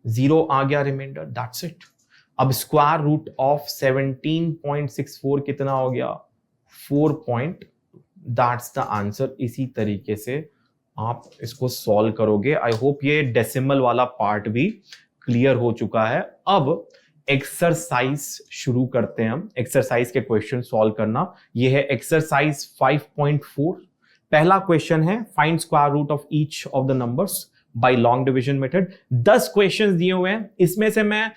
0 आ गया रिमाइंडर, दैट्स इट। अब स्क्वायर रूट ऑफ 17.64 कितना हो गया? 4. That's the answer. इसी तरीके से आप इसको सॉल्व करोगे। आई होप ये डेसिमल वाला पार्ट भी क्लियर हो चुका है। अब एक्सरसाइज शुरू करते हैं हम। एक्सरसाइज के क्वेश्चन सॉल्व करना, ये है एक्सरसाइज 5.4। पहला क्वेश्चन है find square root of each of the numbers by long division method. 10 questions दिए हुए हैं, इसमें से मैं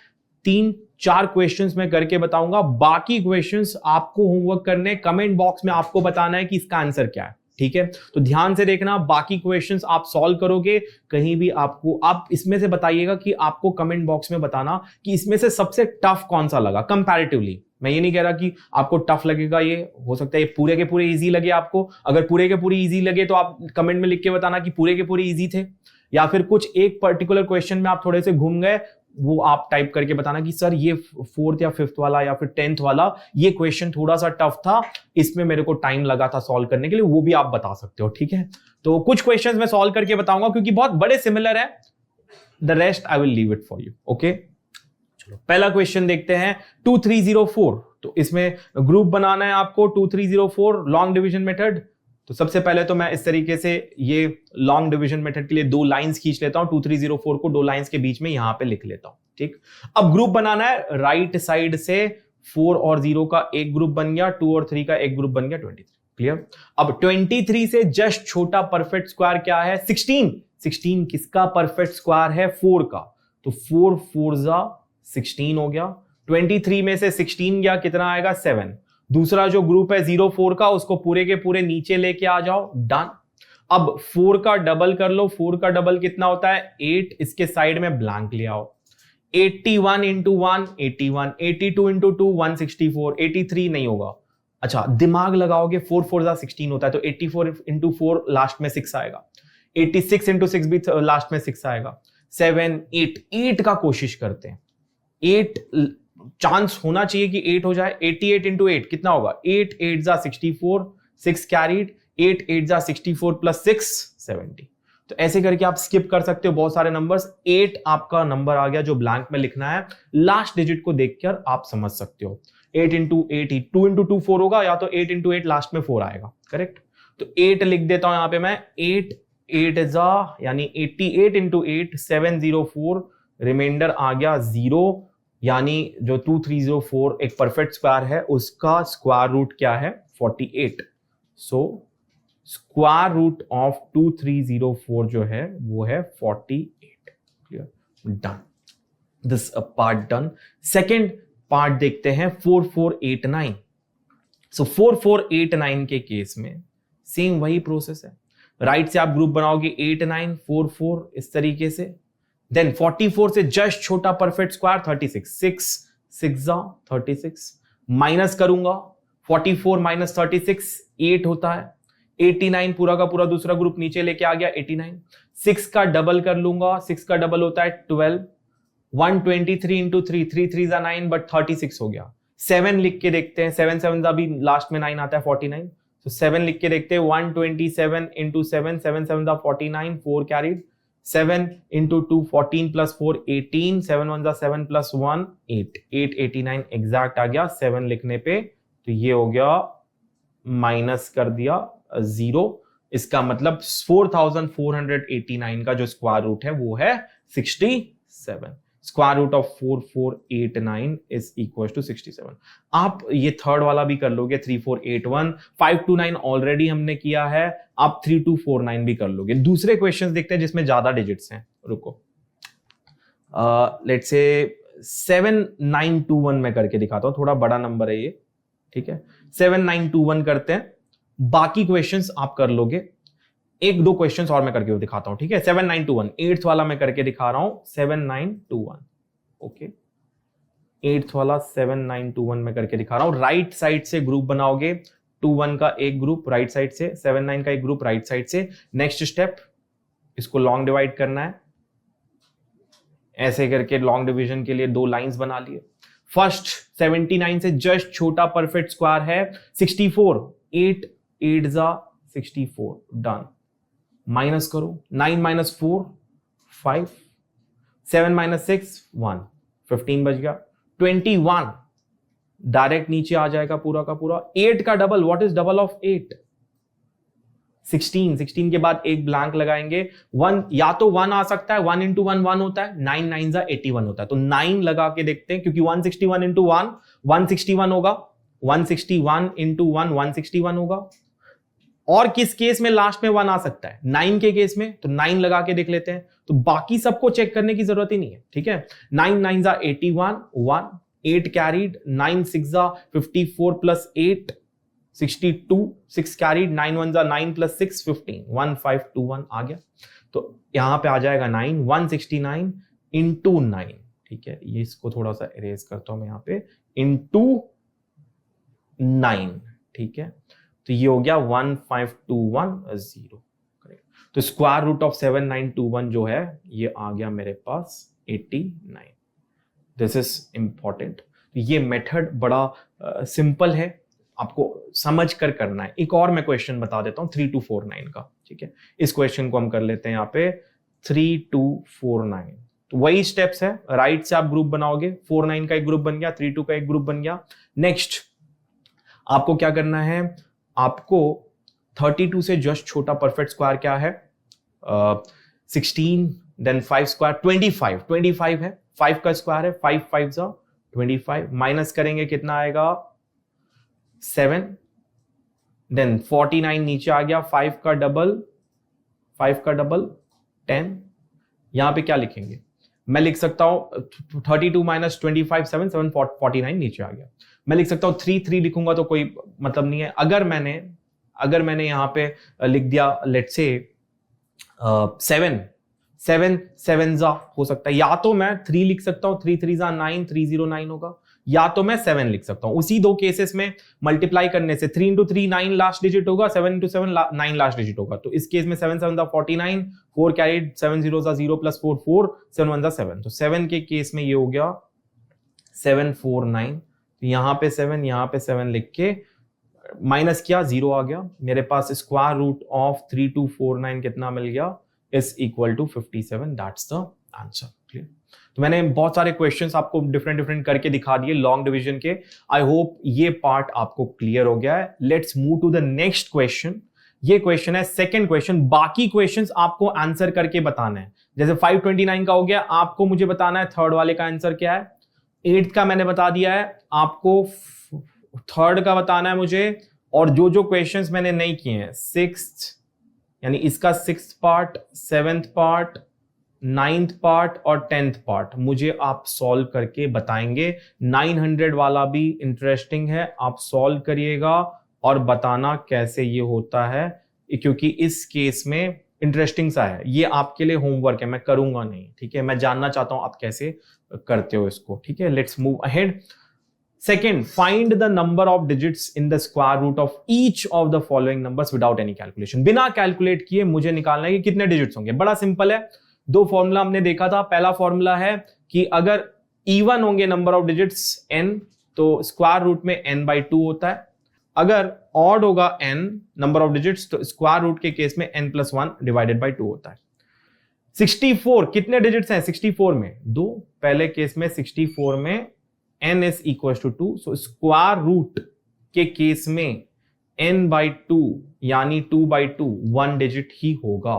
3-4 क्वेश्चंस में करके बताऊंगा, बाकी क्वेश्चंस आपको होमवर्क करने, कमेंट बॉक्स में आपको बताना है कि इसका आंसर क्या है। ठीक है, तो ध्यान से देखना, बाकी क्वेश्चंस आप सॉल्व करोगे, कहीं भी आपको, आप इसमें से बताइएगा कि आपको कमेंट बॉक्स में बताना कि इसमें से सबसे टफ कौन सा लगा कंपैरेटिवली। मैं ये नहीं कह रहा कि आपको टफ लगेगा, ये हो सकता है ये पूरे के पूरे इजी लगे आपको। अगर पूरे के पूरे इजी लगे तो आप कमेंट में लिख के बताना कि पूरे के पूरे इजी थे, या फिर कुछ एक पर्टिकुलर क्वेश्चन में आप थोड़े से घूम गए, वो आप टाइप करके बताना कि सर ये 4th या 5th वाला या फिर 10th वाला ये क्वेश्चन थोड़ा सा टफ था, इसमें मेरे को टाइम लगा था सॉल्व करने के लिए, वो भी आप बता सकते हो। ठीक है, तो कुछ क्वेश्चंस मैं सॉल्व करके बताऊंगा क्योंकि बहुत बड़े सिमिलर है, the rest I will leave it for you. Okay, चलो पहला क्वेश्चन देखते हैं। 2304, तो इसमें ग्रुप बनाना है आपको 2304 लॉन्ग डिवीजन मेथड। तो सबसे पहले तो मैं इस तरीके से ये लॉन्ग डिवीजन मेथड के लिए 2 लाइंस खींच लेता हूं, 2304 को 2 लाइंस के बीच में यहां पे लिख लेता हूं। ठीक, अब ग्रुप बनाना है, राइट साइड से 4 और 0 का एक ग्रुप बन गया, 2 और 3 का एक ग्रुप बन गया, 23। क्लियर। अब 23 से जस्ट छोटा परफेक्ट स्क्वायर क्या है? 16। 16 किसका परफेक्ट स्क्वायर है? 4 का, तो 4 4 जा 16 हो गया। 23 में से 16 गया, कितना आएगा? 7। दूसरा जो ग्रुप है 04 का, उसको पूरे के पूरे नीचे लेके आ जाओ, डन। अब 4 का डबल कर लो, 4 का डबल कितना होता है? 8। इसके साइड में ब्लैंक ले आओ। 81 इंटू 1 81, 82 इंटू 2 164, 83 नहीं होगा। अच्छा, दिमाग लगाओगे, 4 4 जा 16 होता है, तो 84 इंटू 4 लास्ट में 6 आएगा। 86 इंटू 6 भी लास्ट में 6 आएगा। 7 8 का कोशिश करते हैं, 8 चांस होना चाहिए कि 8 हो जाए। 88 इंटू 8 कितना होगा? 8 8 जा 64, 6 कैरीड, 8 8 जा 64 प्लस 6 70। तो ऐसे करके आप स्किप कर सकते हो बहुत सारे नंबर्स। 8 आपका नंबर आ गया जो ब्लैंक में लिखना है, लास्ट डिजिट को देखकर आप समझ सकते हो। 8 इंटू 8 2 इंटू 2 4 होगा, या तो 8 इंटू 8 लास्ट में 4 आएगा, करेक्ट। तो 8 लिख देता हूं यहां पे मैं। 8 8 जा यानी 88 इंटू 8 704, रिमाइंडर आ गया 0, यानी जो 2304 एक परफेक्ट स्क्वायर है उसका स्क्वायर रूट क्या है? 48। सो स्क्वायर रूट ऑफ 2304 जो है वो है 48। Clear, done, this part done. Second part देखते हैं 4489। सो 4489 के केस में सेम वही प्रोसेस है, राइट से आप ग्रुप बनाओगे 8944 इस तरीके से। देन 44 से जस्ट छोटा परफेक्ट स्क्वायर 36, 6 6 जा 36, माइनस करूंगा 44 माइनस 36 8 होता है। 89 पूरा का पूरा दूसरा ग्रुप नीचे लेके आ गया 89। 6 का डबल कर लूंगा, 6 का डबल होता है 12। 123 इंटू 3 3 3 जा 9 बट 36 हो गया। 7 लिख के देखते हैं, 7 7 जा भी लास्ट में 9 आता है 49। तो 7 लिख के देखते हैं, 127 इंटू 7 7 7 जा 49, 4 कैरीड। 7 इंटू 2 14 प्लस 4 18, 7 1 जा 7 प्लस 1 8 8 89 एग्जैक्ट आ गया 7 लिखने पे। तो ये हो गया, माइनस कर दिया 0। इसका मतलब 4489 का जो स्क्वायर रूट है वो है 67। Square root of 4489 is equal to 67। आप ये थर्ड वाला भी कर लोगे, 3481। 529 ऑलरेडी हमने किया है, आप 3249 भी कर लोगे। दूसरे क्वेश्चंस देखते हैं जिसमें ज्यादा डिजिट्स हैं, रुको। लेट्स से 7921 में करके दिखाता हूं, थोड़ा बड़ा नंबर है ये, ठीक है। 7921 करते हैं, बाकी क्वेश्चंस आप कर लोगे। एक दो क्वेश्चंस और मैं करके दिखाता हूं, ठीक है। 7921 8th वाला मैं करके दिखा रहा हूं, 7921। ओके, 8th वाला 7921 में करके दिखा रहा हूं। राइट साइड से ग्रुप बनाओगे, 21 का एक ग्रुप राइट साइड से, 79 का एक ग्रुप राइट साइड से। नेक्स्ट स्टेप, इसको लॉन्ग डिवाइड करना है। ऐसे करके लॉन्ग डिवीजन के लिए 2 लाइंस बना लिए। फर्स्ट 79 से जस्ट छोटा परफेक्ट स्क्वायर है 64, 8 8 जा 64, डन। माइनस करो, 9 माइनस 4 5, 7 माइनस 6 1, 15 बच गया। 21 डायरेक्ट नीचे आ जाएगा पूरा का पूरा। 8 का double, what is double of 8? 16 के बाद एक ब्लैंक लगाएंगे। 1 या तो 1 आ सकता है, 1 इंटू 1 1 होता है, 9 9 जा 81 होता है, तो 9 लगा के देखते हैं, क्योंकि 161 इंटू 1 161 होगा, 161 इंटू 1 161 होगा। और किस केस में लास्ट में 1 आ सकता है? 9 के केस में, तो 9 लगा के देख लेते हैं। तो बाकी सबको चेक करने की जरूरत ही नहीं है, ठीक है। 9 9 जा 81, 1 8 कैरीड, 9 6 जा 54 प्लस 8 62, 6 कैरीड, 9 1 जा 9 प्लस 6 15, 1521 आ गया। तो यहां पे आ जाएगा 9 169 इंटू 9, ठीक है। ये इसको थोड़ा सा इरेज करता हूं मैं यहाँ पे, इंटू 9, ठीक है। तो ये हो गया 15210, करेक्ट। तो स्क्वायर रूट ऑफ 7921 जो है ये आ गया मेरे पास 89। This is important. ये मेथड बड़ा सिंपल है, आपको समझ कर करना है। एक और मैं क्वेश्चन बता देता हूं 3249 का, ठीक है। इस क्वेश्चन को हम कर लेते हैं यहाँ पे 3249। तो वही स्टेप्स है, राइट से आप ग्रुप बनाओगे, 49 का एक ग्रुप बन गया, 32 का एक ग्रुप बन गया। नेक्स्ट आपको क्या करना है, आपको 32 से जस्ट छोटा परफेक्ट स्क्वायर क्या है, 16, देन 5 स्क्वायर 25 है, 5 का स्क्वायर है, 5 5 जा 25, माइनस करेंगे कितना आएगा 7, देन 49 नीचे आ गया, 5 का डबल 10। यहां पे क्या लिखेंगे, मैं लिख सकता हूं 32 माइनस 25 7 7 49 नीचे आ गया। मैं लिख सकता हूं 3 3 लिखूंगा तो कोई मतलब नहीं है। अगर मैंने यहां पे लिख दिया लेट्स से 7 7 जा हो सकता है, या तो मैं 3 लिख सकता हूं, 3 3 जा 9 309 होगा, या तो मैं 7 लिख सकता हूं। उसी दो केसेस में मल्टीप्लाई करने से 3 इंटू 3 9 लास्ट डिजिट होगा, 7 इंटू 7 9 लास्ट डिजिट होगा। तो इस केस में 7 7 जा 49, 4 कैरीड, 7 0 जा 0 प्लस 4 4, 7 1 जा 7। तो 7 के केस में ये हो गया 749। तो यहां पे 7, यहां पे 7 लिख के माइनस किया, 0 आ गया मेरे पास। स्क्वायर रूट ऑफ 3249 कितना मिल गया, is equal to 57। That's the answer. Clear. तो मैंने बहुत सारे क्वेश्चंस आपको डिफरेंट करके दिखा दिए लॉन्ग डिवीजन के। आई होप ये पार्ट आपको क्लियर हो गया है। Let's move to the next question. ये क्वेश्चन है सेकंड क्वेश्चन। बाकी क्वेश्चंस आपको आंसर करके बताना है। जैसे 529 का हो गया, आपको मुझे बताना है थर्ड वाले का आंसर क्या है। 8th का मैंने बता दिया है, आपको थर्ड का बताना है मुझे। और जो क्वेश्चंस मैंने नहीं किए हैं, 6th यानी इसका 6th part, 7th part, 9th part और 10th पार्ट मुझे आप सॉल्व करके बताएंगे। 900 वाला भी इंटरेस्टिंग है, आप सॉल्व करिएगा और बताना कैसे ये होता है, क्योंकि इस केस में इंटरेस्टिंग सा है। ये आपके लिए होमवर्क है, मैं करूंगा नहीं, ठीक है। मैं जानना चाहता हूं आप कैसे करते हो इसको, ठीक है। Let's move ahead. Second, find the number of digits in the square root of each of the following numbers without any calculation. बिना कैलकुलेट किए मुझे निकालना है कि कितने डिजिट्स होंगे। बड़ा सिंपल है, दो फॉर्मूला हमने देखा था। पहला फॉर्मूला है कि अगर इवन होंगे नंबर ऑफ डिजिट्स n, तो स्क्वायर रूट में n by 2 होता है। अगर ऑड होगा n नंबर ऑफ डिजिट्स, तो स्क्वायर रूट के केस में n plus 1 डिवाइडेड बाई 2 होता है। 64 कितने डिजिट्स हैं 64 में? 2। पहले केस में 64 में n is equals to 2, so square root के केस में n by 2 यानी 2 by 2 1 डिजिट ही होगा।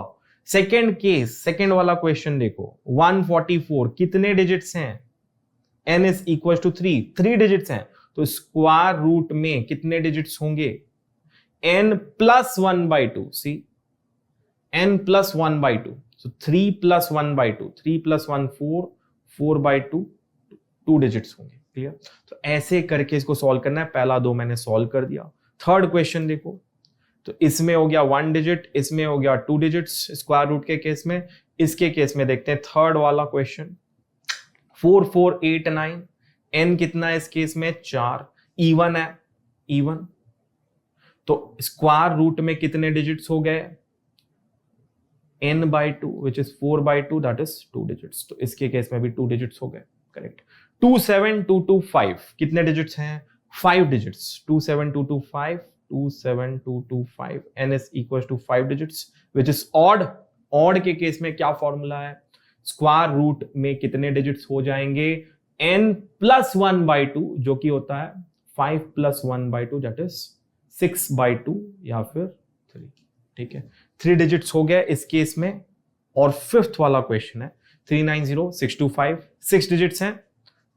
सेकेंड केस, सेकेंड वाला क्वेश्चन देखो, 144 कितने डिजिट्स हैं? n is equals to 3 digits हैं, तो स्क्वायर रूट में कितने डिजिट्स होंगे? n plus 1 by 2, see n plus 1 by 2, so 3 plus 1 by 2, 3 plus 1 4 by 2 2 digits होंगे। क्लियर। तो ऐसे करके इसको सॉल्व करना है। पहला दो मैंने सॉल्व कर दिया। थर्ड क्वेश्चन देखो, तो इसमें हो गया 1 डिजिट, इसमें हो गया 2 डिजिट्स स्क्वायर रूट के केस में। इसके केस में देखते हैं थर्ड वाला क्वेश्चन, 4 4 8 9, n कितना है इस केस में? 4। इवन है, इवन, तो स्क्वायर रूट में कितने डिजिट्स हो गए? n by 2 which is 4 by 2, that is 2 digits. तो इसके केस में भी 2 डिजिट्स हो गए। करेक्ट। 2 7 2 2 5 कितने डिजिट्स हैं? 5 digits. 2 7 2 2 5, 2 7 2 2 5, n is equals to 5 digits which is odd। Odd के केस में क्या फॉर्मूला है? स्क्वायर रूट में कितने डिजिट्स हो जाएंगे? n plus 1 by 2 जो कि होता है 5 plus 1 by 2, that is 6 by 2 या फिर 3। ठीक है, 3 डिजिट्स हो गया इस केस में। और फिफ्थ वाला क्वेश्चन है 390625, 6 डिजिट्स हैं,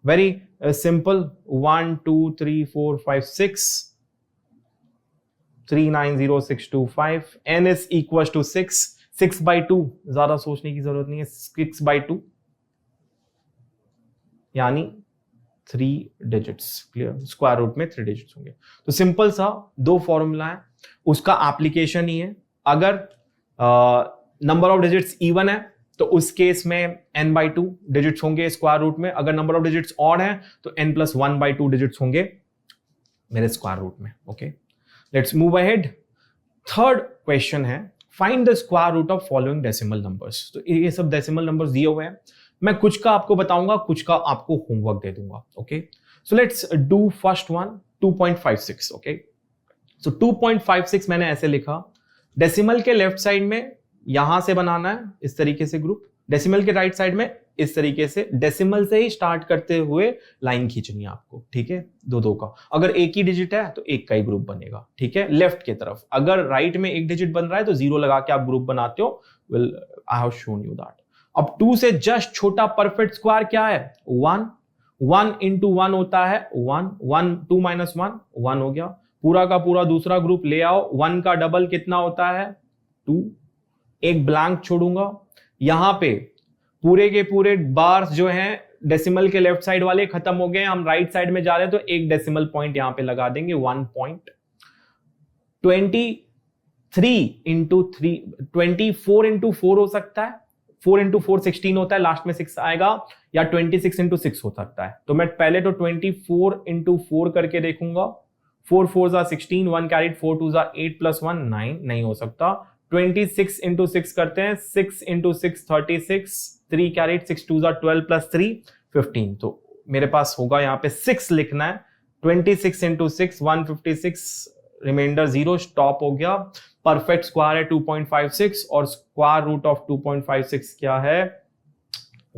very simple, 1 2 3 4 5 6, 390625, n is equals to 6, 6/2, ज्यादा सोचने की जरूरत नहीं है, 6/2 यानी 3 डिजिट्स, क्लियर, स्क्वायर रूट में 3 डिजिट्स होंगे। तो सिंपल सा दो फॉर्मूला है, उसका एप्लीकेशन ही है। अगर नंबर ऑफ डिजिट्स इवन है तो उस केस में n/2 डिजिट्स होंगे स्क्वायर रूट में, अगर नंबर ऑफ डिजिट्स ऑड है तो n+1/2 डिजिट्स होंगे मेरे स्क्वायर रूट में। Okay, let's move ahead. Third question है find the square root of following decimal numbers. तो ये सब डेसिमल नंबर्स दिए हुए हैं, मैं कुछ का आपको बताऊंगा, कुछ का आपको होमवर्क दे दूंगा। Okay, so let's do first one, 2.56। Okay, so 2.56 मैंने ऐसे लिखा, डेसिमल के लेफ्ट साइड में यहां से बनाना है इस तरीके से ग्रुप, डेसिमल के राइट साइड में इस तरीके से, डेसिमल से ही स्टार्ट करते हुए लाइन खींचनी है आपको, ठीक है, दो दो का। अगर एक ही डिजिट है तो एक का ही ग्रुप बनेगा, ठीक है, लेफ्ट की तरफ। अगर राइट में एक डिजिट बन रहा है तो 0 लगा के आप ग्रुप बनाते हो। Will I have shown you that. अब 2 से जस्ट छोटा परफेक्ट स्क्वायर क्या है? 1, 1 into 1 होता है 1, 1 2 - 1 1 हो गया, पूरा का पूरा दूसरा ग्रुप ले आओ, 1 का डबल कितना होता है? 2, एक ब्लैंक छोड़ूंगा यहां पे, पूरे के पूरे बार्स जो हैं डेसिमल के लेफ्ट साइड वाले खत्म हो गए, हम राइट साइड में जा रहे हैं तो एक डेसिमल पॉइंट यहां पे लगा देंगे, 1 पॉइंट। 23 into 3, 24 into 4 हो सकता है, 4 into 4 16 होता है, लास्ट में 6 आएगा, या 26 into 6 हो सकता है। तो मैं पहले तो 24 into 4 करके देखूंगा, 4 4 16, 1 कैरिड, 4 2 8 + 1 9, नहीं हो सकता। 26 into 6 करते हैं, 6 into 6 36, 3 कैरिड, 6 2 12 + 3 15। तो मेरे पास होगा यहाँ पे 6 लिखना है, 26 into 6 156, रिमाइंडर 0, स्टॉप हो गया। परफेक्ट स्क्वायर है 2.56 और स्क्वायर रूट ऑफ 2.56 क्या है?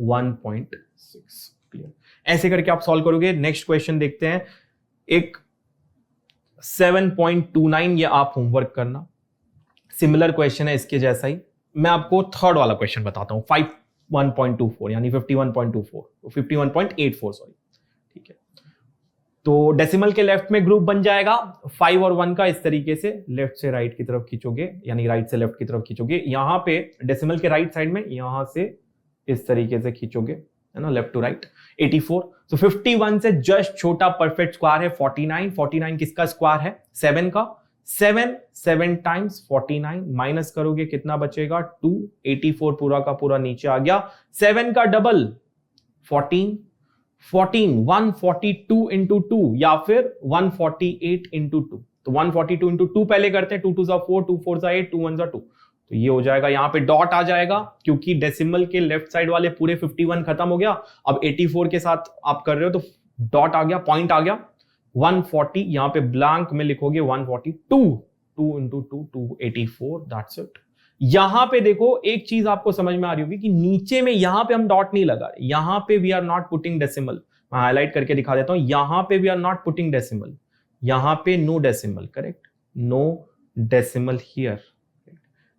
1.6। क्लियर, ऐसे करके आप सॉल्व करोगे। नेक्स्ट क्वेश्चन देखते हैं, एक 7.29, ये आप होमवर्क करना, सिमिलर क्वेश्चन है इसके जैसा ही। मैं आपको थर्ड वाला क्वेश्चन बताता हूं, 51.24 यानी 51.24, 51.84 सॉरी, ठीक है। तो डेसिमल के लेफ्ट में ग्रुप बन जाएगा 5 और 1 का, इस तरीके से लेफ्ट से राइट की तरफ खींचोगे, यानी राइट से लेफ्ट की तरफ खींचोगे। यहां पे डेसिमल के राइट साइड में यहां से इस तरीके से खींचोगे, है ना, लेफ्ट टू राइट। 84, तो 51 से जस्ट छोटा परफेक्ट स्क्वायर है 49। 49 किसका स्क्वायर है? 7 का। 7 टाइम्स 49 माइनस करोगे कितना बचेगा? 2। 84 पूरा का पूरा नीचे आ गया। 7 का डबल 14, 142 into 2 या फिर 148 into 2। तो 142 into 2 पहले करते हैं, 2 2 4, 2 4 8, 2 1 2। तो ये हो जाएगा, यहां पे डॉट आ जाएगा क्योंकि डेसिमल के लेफ्ट साइड वाले पूरे 51 खत्म हो गया। अब 84 के साथ आप कर रहे हो तो डॉट आ गया, पॉइंट आ गया। 140 यहां पे ब्लैंक में लिखोगे 142, 2 into 2 284, दैट्स इट। यहां पे देखो एक चीज आपको समझ में आ रही होगी कि नीचे में यहां पे हम डॉट नहीं लगा रहे, यहां पे we are not putting decimal. मैं हाईलाइट करके दिखा देता हूं, यहां पे we are not putting decimal, यहां पे no decimal, correct, no decimal here.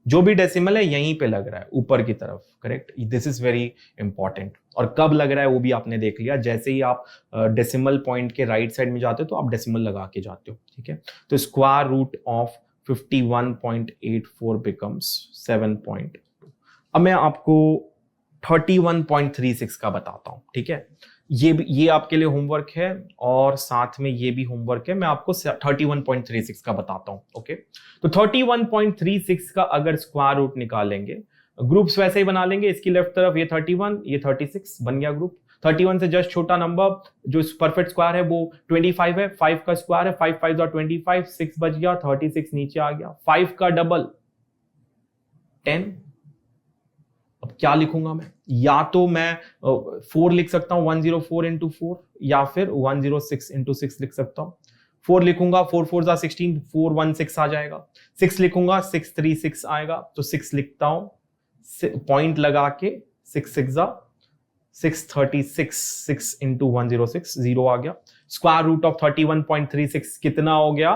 जो भी डेसिमल है यहीं पे लग रहा है ऊपर की तरफ, correct, this is very important. और कब लग रहा है वो भी आपने देख लिया, जैसे ही आप डेसिमल पॉइंट के राइट साइड में जाते हो तो आप डेसिमल लगा के जाते हो, ठीक है। तो स्क्वायर रूट ऑफ 51.84 becomes 7.2। अब मैं आपको 31.36 का बताता हूं, ठीक है। ये आपके लिए होमवर्क है और साथ में ये भी होमवर्क है, मैं आपको 31.36 का बताता हूं, ओके। तो 31.36 का अगर स्क्वायर रूट निकालेंगे, ग्रुप्स वैसे ही बना लेंगे, इसकी लेफ्ट तरफ ये 31, ये 36, बन गया ग्रुप। 31 से जस्ट छोटा नंबर जो परफेक्ट स्क्वायर है वो 25 है, 5 का स्क्वायर है, 5 5 25, 6 बच गया, 36 नीचे आ गया। 5 का डबल 10। अब क्या लिखूंगा मैं? या तो मैं 4 लिख सकता हूं, 104 into 4, या फिर 106 into 6 लिख सकता हूं। 4 लिखूंगा, 4 4 16, 416 आ जाएगा। 6 लिखूंगा, 636 आएगा। तो 6 लिखता हूं, पॉइंट लगा के, 6 6 636, 6 into 106, 0 आ गया। स्क्वायर रूट ऑफ 31.36 कितना हो गया?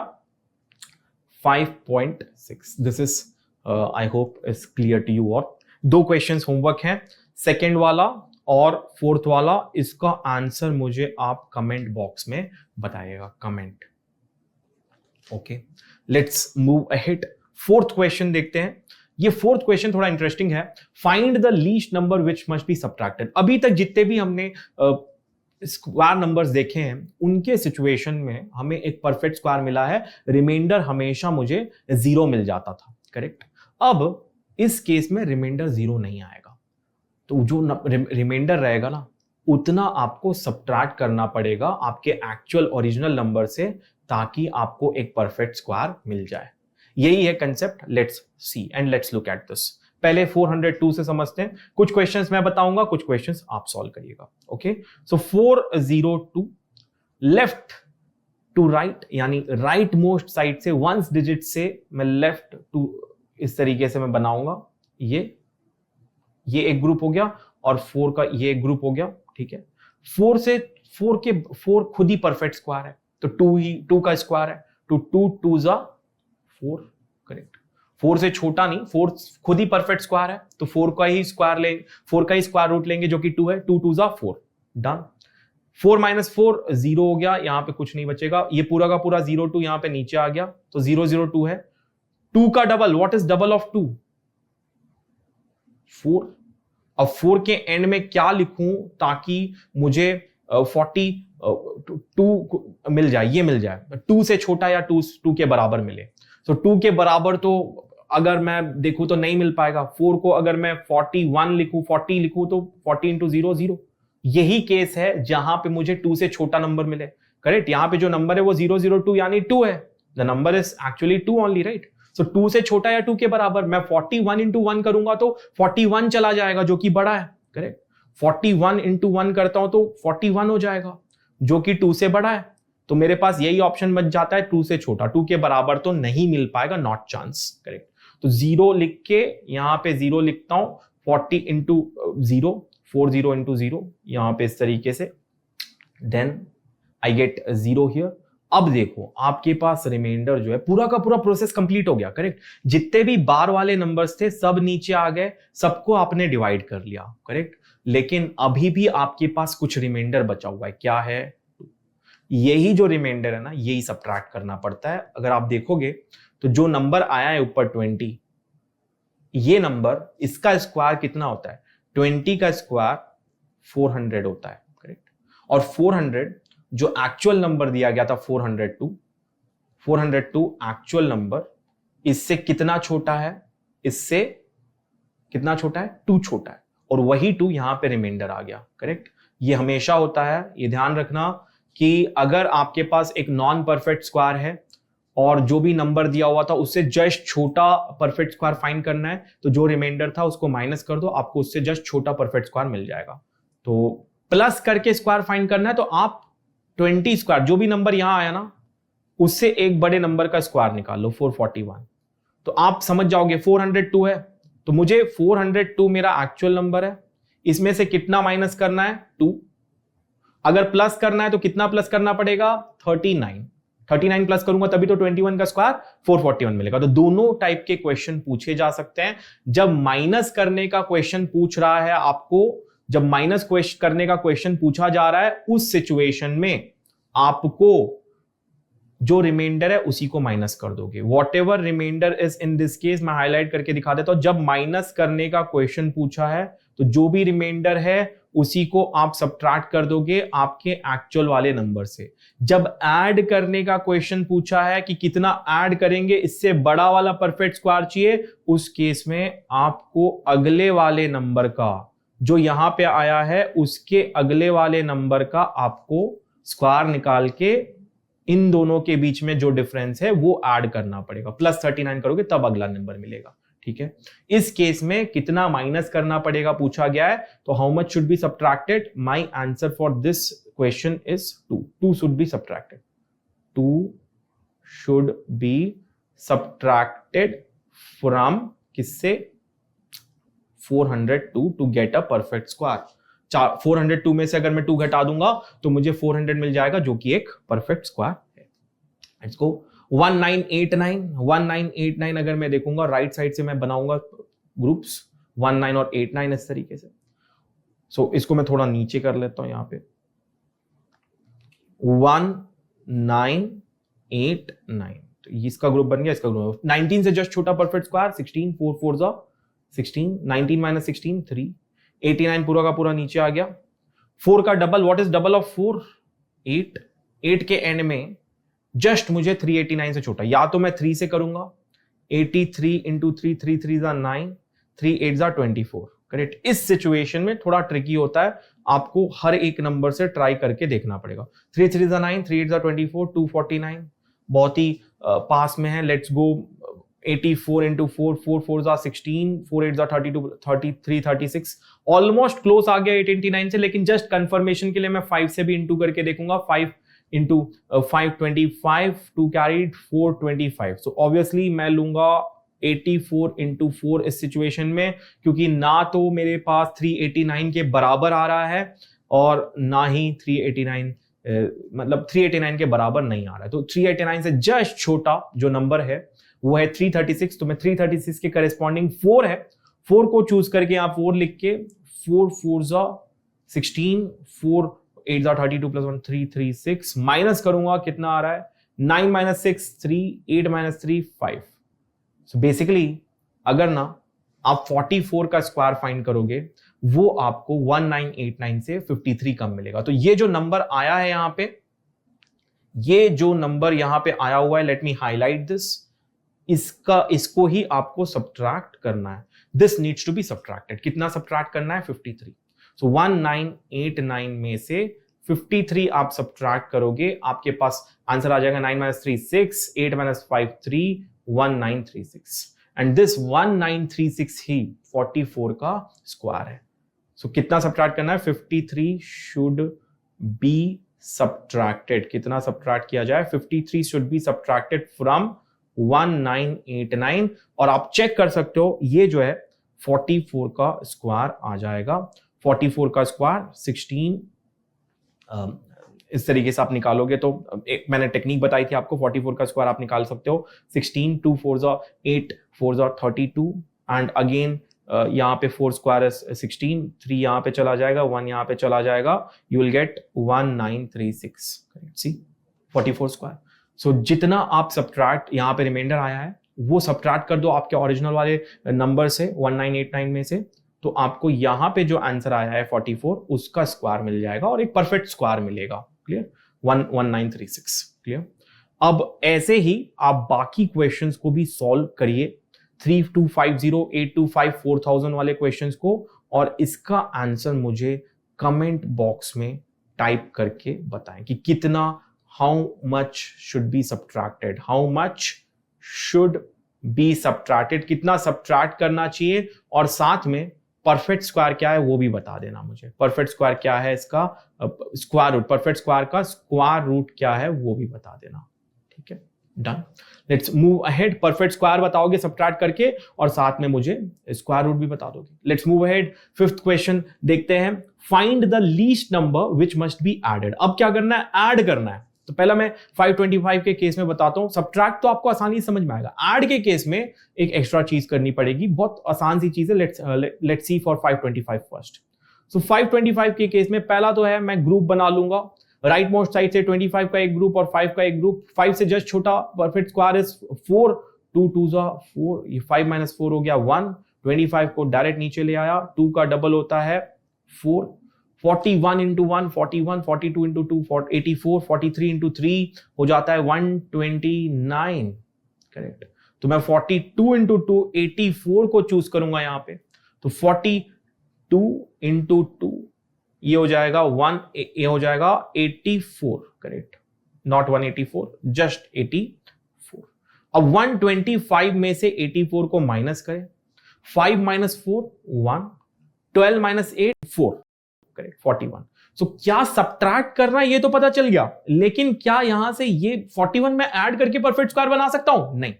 5.6। This is I hope is clear to you. और 2 क्वेश्चंस होमवर्क हैं, सेकंड वाला और फोर्थ वाला। इसका आंसर मुझे आप कमेंट बॉक्स में बताइएगा, comment. Okay, let's move ahead. Fourth question देखते हैं। ये फोर्थ क्वेश्चन थोड़ा इंटरेस्टिंग है। Find the least number which must B subtracted. अभी तक जितने भी हमने स्क्वायर नंबर्स देखे हैं उनके सिचुएशन में हमें एक परफेक्ट स्क्वायर मिला है, रिमाइंडर हमेशा मुझे 0 मिल जाता था, करेक्ट। अब इस केस में रिमाइंडर 0 नहीं आएगा, तो जो रिमाइंडर रहेगा ना उतना आपको सबट्रैक्ट करना पड़ेगा आपके एक्चुअल ओरिजिनल नंबर से, ताकि आपको एक परफेक्ट स्क्वायर मिल जाए। यही है concept. Let's see and let's look at this. पहले 402 से समझते हैं। कुछ क्वेश्चंस मैं बताऊंगा, कुछ क्वेश्चंस आप सॉल्व करिएगा। Okay, so 402 left to right, यानी राइट मोस्ट साइड से वंस डिजिट से मैं लेफ्ट टू इस तरीके से मैं बनाऊंगा। ये एक ग्रुप हो गया और 4 का ये एक ग्रुप हो गया, ठीक है। 4 खुद ही परफेक्ट स्क्वायर है, तो 2 का स्क्वायर है, तो 2 जा 4, करेक्ट। 4 से छोटा नहीं, 4 खुद ही परफेक्ट स्क्वायर है, तो 4 का ही स्क्वायर रूट लेंगे जो कि 2 है। 2 जा 4, डन। 4 - 4 0 हो गया, यहां पे कुछ नहीं बचेगा। ये पूरा का पूरा 02 यहां पे नीचे आ गया, तो 002 है। 2 का double, what is double of 2? 4। अब 4 के एंड में क्या लिखूं ताकि मुझे 42 मिल जाए? ये मिल जाए 2 से छोटा या 2 के बराबर मिले। तो 2 के बराबर तो अगर मैं देखूं तो नहीं मिल पाएगा। 4 को अगर मैं 41 लिखूं, 40 लिखूं, तो 40 × 0 0। यही केस है जहां पे मुझे 2 से छोटा नंबर मिले, करेक्ट। यहां पे जो नंबर है वो 002 यानी 2 है। The number is actually 2 only, right. So 2 से छोटा या 2 के बराबर, मैं 41 × 1 करूंगा तो 41 चला जाएगा जो कि बड़ा है, करेक्ट। 41 × 1 करता हूं तो 41 हो जाएगा जो कि 2 से बड़ा है। तो मेरे पास यही ऑप्शन बच जाता है, 2 से छोटा। 2 के बराबर तो नहीं मिल पाएगा, नॉट चांस, करेक्ट। तो 0 लिख के यहां पे 0 लिखता हूं, 40 × 0, 40 × 0 यहां पे इस तरीके से, देन आई गेट 0 हियर। अब देखो आपके पास रिमाइंडर जो है, पूरा का पूरा प्रोसेस कंप्लीट हो गया, करेक्ट। जितने भी बार वाले नंबर्स थे सब नीचे आ गए, सबको आपने डिवाइड कर लिया, करेक्ट। लेकिन अभी भी आपके पास कुछ रिमाइंडर बचा हुआ है, क्या है? यही जो रिमाइंडर है ना, यही सबट्रैक्ट करना पड़ता है। अगर आप देखोगे तो जो नंबर आया है ऊपर 20, ये नंबर, इसका स्क्वायर कितना होता है? 20 का स्क्वायर 400 होता है, करेक्ट। और 400 जो एक्चुअल नंबर दिया गया था 402 एक्चुअल नंबर, इससे कितना छोटा है? इससे कितना छोटा है? 2 छोटा है, और वही 2 यहां पे रिमाइंडर आ गया, करेक्ट। ये हमेशा होता है, ये ध्यान रखना कि अगर आपके पास एक नॉन परफेक्ट स्क्वायर है और जो भी नंबर दिया हुआ था उससे जस्ट छोटा परफेक्ट स्क्वायर फाइंड करना है, तो जो रिमाइंडर था उसको माइनस कर दो, आपको उससे जस्ट छोटा परफेक्ट स्क्वायर मिल जाएगा। तो प्लस करके स्क्वायर फाइंड करना है, तो आप 20 स्क्वायर, जो भी नंबर यहां आया ना उससे एक बड़े नंबर का स्क्वायर निकाल लो, 441। तो आप समझ जाओगे 402 है, तो मुझे 402 मेरा एक्चुअल नंबर है, इसमें से कितना माइनस करना है? 2। अगर प्लस करना है तो कितना प्लस करना पड़ेगा? 39 प्लस करूंगा तभी तो 21 का स्क्वायर 441 मिलेगा। तो दोनों टाइप के क्वेश्चन पूछे जा सकते हैं। जब माइनस करने का क्वेश्चन पूछ रहा है आपको, जब माइनस करने का क्वेश्चन पूछा जा रहा है, उस सिचुएशन में आपको जो रिमाइंडर है उसी को माइनस कर दोगे। Whatever reminder is in this case, मैं हाईलाइट करके दिखा देता हूं। जब माइनस करने का क्वेश्चन पूछा है तो जो भी रिमाइंडर है उसी को आप सबट्रैक्ट कर दोगे आपके एक्चुअल वाले नंबर से। जब ऐड करने का क्वेश्चन पूछा है कि कितना ऐड करेंगे, इससे बड़ा वाला परफेक्ट स्क्वायर चाहिए, उस केस में आपको अगले वाले नंबर का, जो यहां पे आया है उसके अगले वाले नंबर का आपको स्क्वायर निकाल के इन दोनों के बीच में जो डिफरेंस है वो ऐड करना पड़ेगा। प्लस 39 करोगे तब अगला नंबर मिलेगा, ठीक है। इस केस में कितना माइनस करना पड़ेगा पूछा गया है, तो how much should be subtracted? My answer for this question is 2 should be subtracted. 2 should be subtracted from किससे? 402 to get a perfect square. 402 में से अगर मैं 2 घटा दूंगा तो मुझे 400 मिल जाएगा, जो कि एक परफेक्ट स्क्वायर है। Let's go. 1989 अगर मैं देखूंगा राइट साइड से मैं बनाऊंगा ग्रुप्स 19 और 89 इस तरीके से। सो इसको मैं थोड़ा नीचे कर लेता हूं यहां पे 1989, तो इसका ग्रुप बन गया, इसका ग्रुप 19 से जस्ट छोटा परफेक्ट स्क्वायर 16, 4 4 जा 16, 19 माइनस 16 3, 89 पूरा का पूरा नीचे आ गया। 4 का double, what is double of 4? 8। 8 के एंड में जस्ट मुझे 389 से छोटा, या तो मैं 3 से करूंगा 83 इंटू 3, 3 3 जा 9, 3 8 जा 24, करेक्ट। इस सिचुएशन में थोड़ा ट्रिकी होता है, आपको हर एक नंबर से ट्राई करके देखना पड़ेगा। 3 3 जा 9, 3 8 जा 24, 249 बहुत ही पास में है। लेट्स गो 84 इंटू 4, 4 4 जा 16, 4 8 जा 32, 33 36, ऑलमोस्ट क्लोज आ गया 889 से, लेकिन जस्ट कंफर्मेशन के लिए मैं 5 से भी इंटू करके देखूंगा। 5 into 525 two carried 425, so obviously मैं लूंगा 84 इंटू 4 इस सिचुएशन में, क्योंकि ना तो मेरे पास 389 के बराबर आ रहा है और ना ही 389 मतलब 389 के बराबर नहीं आ रहा है। तो 389 से जस्ट छोटा जो नंबर है वो है 336, तो मैं 336 के करेस्पॉन्डिंग 4 है, 4 को चूज करके आप 4 लिख के 4 4 जा 16, 4 8 जा 32 प्लस 1 3 3 6 माइनस करूंगा, कितना आ रहा है 9 माइनस 6 3, 8 माइनस 3 5। सो बेसिकली अगर ना आप 44 का स्क्वायर फाइंड करोगे वो आपको 1989 से 53 कम मिलेगा। तो ये जो नंबर आया है यहां पे, ये जो नंबर यहां पे आया हुआ है, लेट मी हाईलाइट दिस, इसको ही आपको सब्ट्रैक्ट करना है। This needs to be subtracted. कितना सब्ट्रैक्ट करना है? 53। सो 1989 में से 53 आप सब्ट्रैक्ट करोगे, आपके पास आंसर आ जाएगा 9 माइनस 3 6, 8 माइनस 5 3, 1936, एंड दिस 1936 ही 44 का स्क्वायर है। सो कितना सब्ट्रैक्ट करना है? 53 शुड बी सब्ट्रैक्टेड। कितना सब्ट्रैक्ट किया जाए? 53 शुड बी सब्ट्रैक्टेड फ्रॉम 1989, और आप चेक कर सकते हो ये जो है 44 का स्क्वायर आ जाएगा। 44 का स्क्वायर 16 इस तरीके से आप निकालोगे तो एक मैंने टेक्निक बताई थी आपको, 44 का स्क्वायर आप निकाल सकते हो 16, 2 4 जा 8, 4 जा 32, एंड अगेन यहाँ पे 4 स्क्वायर 16, 3 यहाँ पे चला जाएगा, 1 यहाँ पे चला जाएगा, you will get 1936। See 44 square. So जितना आप सब्ट्रैक्ट यहाँ पे रिमाइंडर आया है वो सब्ट्रैक्ट कर दो आपके ओरिजिनल वाले नंबर से 1989 में से, तो आपको यहाँ पे जो आंसर आया है 44 उसका स्क्वायर मिल जाएगा और एक परफेक्ट स्क्वायर मिलेगा। क्लियर? 1936। क्लियर? अब ऐसे ही आप बाकी क्वेश्चंस को भी सॉल्व करिए, 3250, 8254, 4000 वाले क्वेश्चंस को, और इसका आंसर मुझे कमेंट बॉक्स में टाइप करके बताएं कि कितना, how much should be subtracted, how much should B subtracted, कितना सब्ट्रैक्ट करना चाहिए, और साथ में परफेक्ट स्क्वायर क्या है वो भी बता देना मुझे। परफेक्ट स्क्वायर क्या है, इसका स्क्वायर रूट, परफेक्ट स्क्वायर का स्क्वायर रूट क्या है वो भी बता देना। ठीक है, done. Let's move ahead. Perfect square बताओगे सब्ट्रैक्ट करके, और साथ में मुझे स्क्वायर रूट भी बता दोगे। Let's move ahead. 5th question देखते हैं। Find the least number which must be added. अब क्या करना है? ऐड करना है। तो पहला मैं 525 के केस में बताता हूं। सब्ट्रैक्ट तो आपको आसानी से समझ में आएगा, ऐड के केस में एक एक्स्ट्रा चीज करनी पड़ेगी, बहुत आसान सी चीज है। Let's see for 525 first. So 525 के केस में पहला तो है मैं ग्रुप बना लूंगा, राइट मोस्ट साइड से 25 का एक ग्रुप और 5 का एक ग्रुप। 5 से जस्ट छोटा परफेक्ट स्क्वायर इज 4, 2 2 जा 4, ये 5 माइनस 4 हो गया 1, 25 को डायरेक्ट नीचे ले आया, 2 का डबल होता है 4, 41 इंटू 1 41, 42 इंटू 2 84, 43 इंटू 3 हो जाता है 129। करेक्ट। तो मैं 42 इंटू 2 84 को चूज करूंगा यहां पे, तो 42 इंटू 2 ये हो जाएगा 84। Correct, not 184, just 84। अब 125 में से 84 को माइनस करें, 5 माइनस 4 1, 12 माइनस 8 4, करेक्ट 41। सो क्या सब्ट्रैक्ट करना है ये तो पता चल गया, लेकिन क्या यहां से ये 41 में ऐड करके परफेक्ट स्क्वायर बना सकता हूं? नहीं।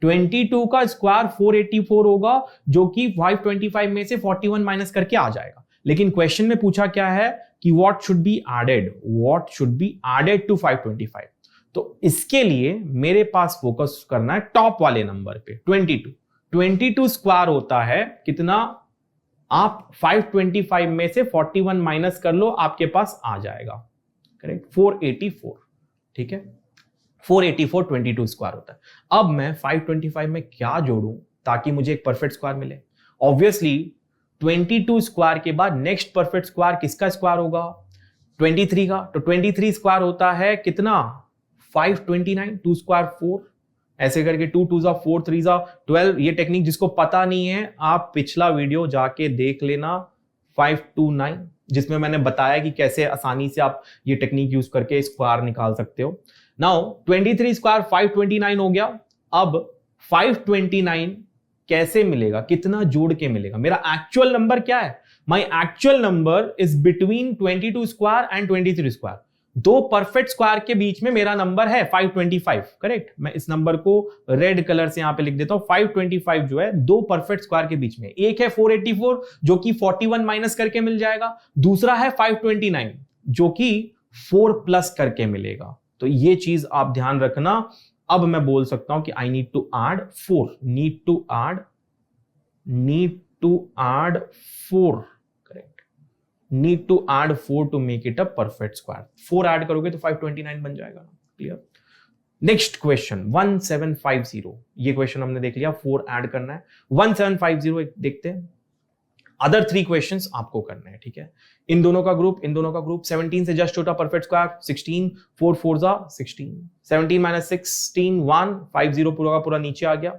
22 का स्क्वायर 484 होगा, जो कि 525 में से 41 माइनस करके आ जाएगा। लेकिन क्वेश्चन में पूछा क्या है कि what should be added, what should be added to 525। तो इसके लिए मेरे पास फोकस करना है टॉप वाले नंबर पे 22 स्क्वायर होता है कितना, आप 525 में से 41 माइनस कर लो, आपके पास आ जाएगा करेक्ट 484, ठीक है 484 22 स्क्वायर होता है। अब मैं 525 में क्या जोड़ूं ताकि मुझे एक परफेक्ट स्क्वायर मिले। ऑब्वियसली 22 स्क्वायर के बाद नेक्स्ट परफेक्ट स्क्वायर किसका स्क्वायर होगा, 23 का। तो 23 स्क्वायर होता है कितना 529, 2 स्क्वायर 4, ऐसे करके 2 2 जा 4 3 जा 12। ये टेक्निक जिसको पता नहीं है आप पिछला वीडियो जाके देख लेना 529, जिसमें मैंने बताया कि कैसे आसानी से आप ये टेक्निक यूज करके स्क्वायर निकाल सकते हो। नाउ 23 स्क्वायर 529 हो गया। अब 529 कैसे मिलेगा, कितना जोड़ के मिलेगा, मेरा एक्चुअल नंबर क्या है, my actual number is between 22 square and 23 square. दो परफेक्ट स्क्वायर के बीच में मेरा नंबर है 525, करेक्ट। मैं इस नंबर को रेड कलर से यहां पे लिख देता हूं। 525 जो है दो परफेक्ट स्क्वायर के बीच में, एक है 484 जो कि 41 माइनस करके मिल जाएगा, दूसरा है 529 जो कि 4 प्लस करके मिलेगा। तो ये चीज आप ध्यान रखना। अब मैं बोल सकता हूं कि I need to add 4, need to add 4, correct, need to add 4 to make it a perfect square. 4 add करोगे तो 529 बन जाएगा ना, क्लियर। नेक्स्ट क्वेश्चन 1750, ये क्वेश्चन हमने देख लिया, 4 ऐड करना है। 1750 देखते हैं। अदर 3 क्वेश्चंस आपको करने हैं, ठीक है। इन दोनों का ग्रुप, इन दोनों का ग्रुप, 17 से जस्ट छोटा परफेक्ट स्क्वायर 16, 4 4 जा 16, 17 माइनस 16 1, 50 पूरा का पूरा नीचे आ गया।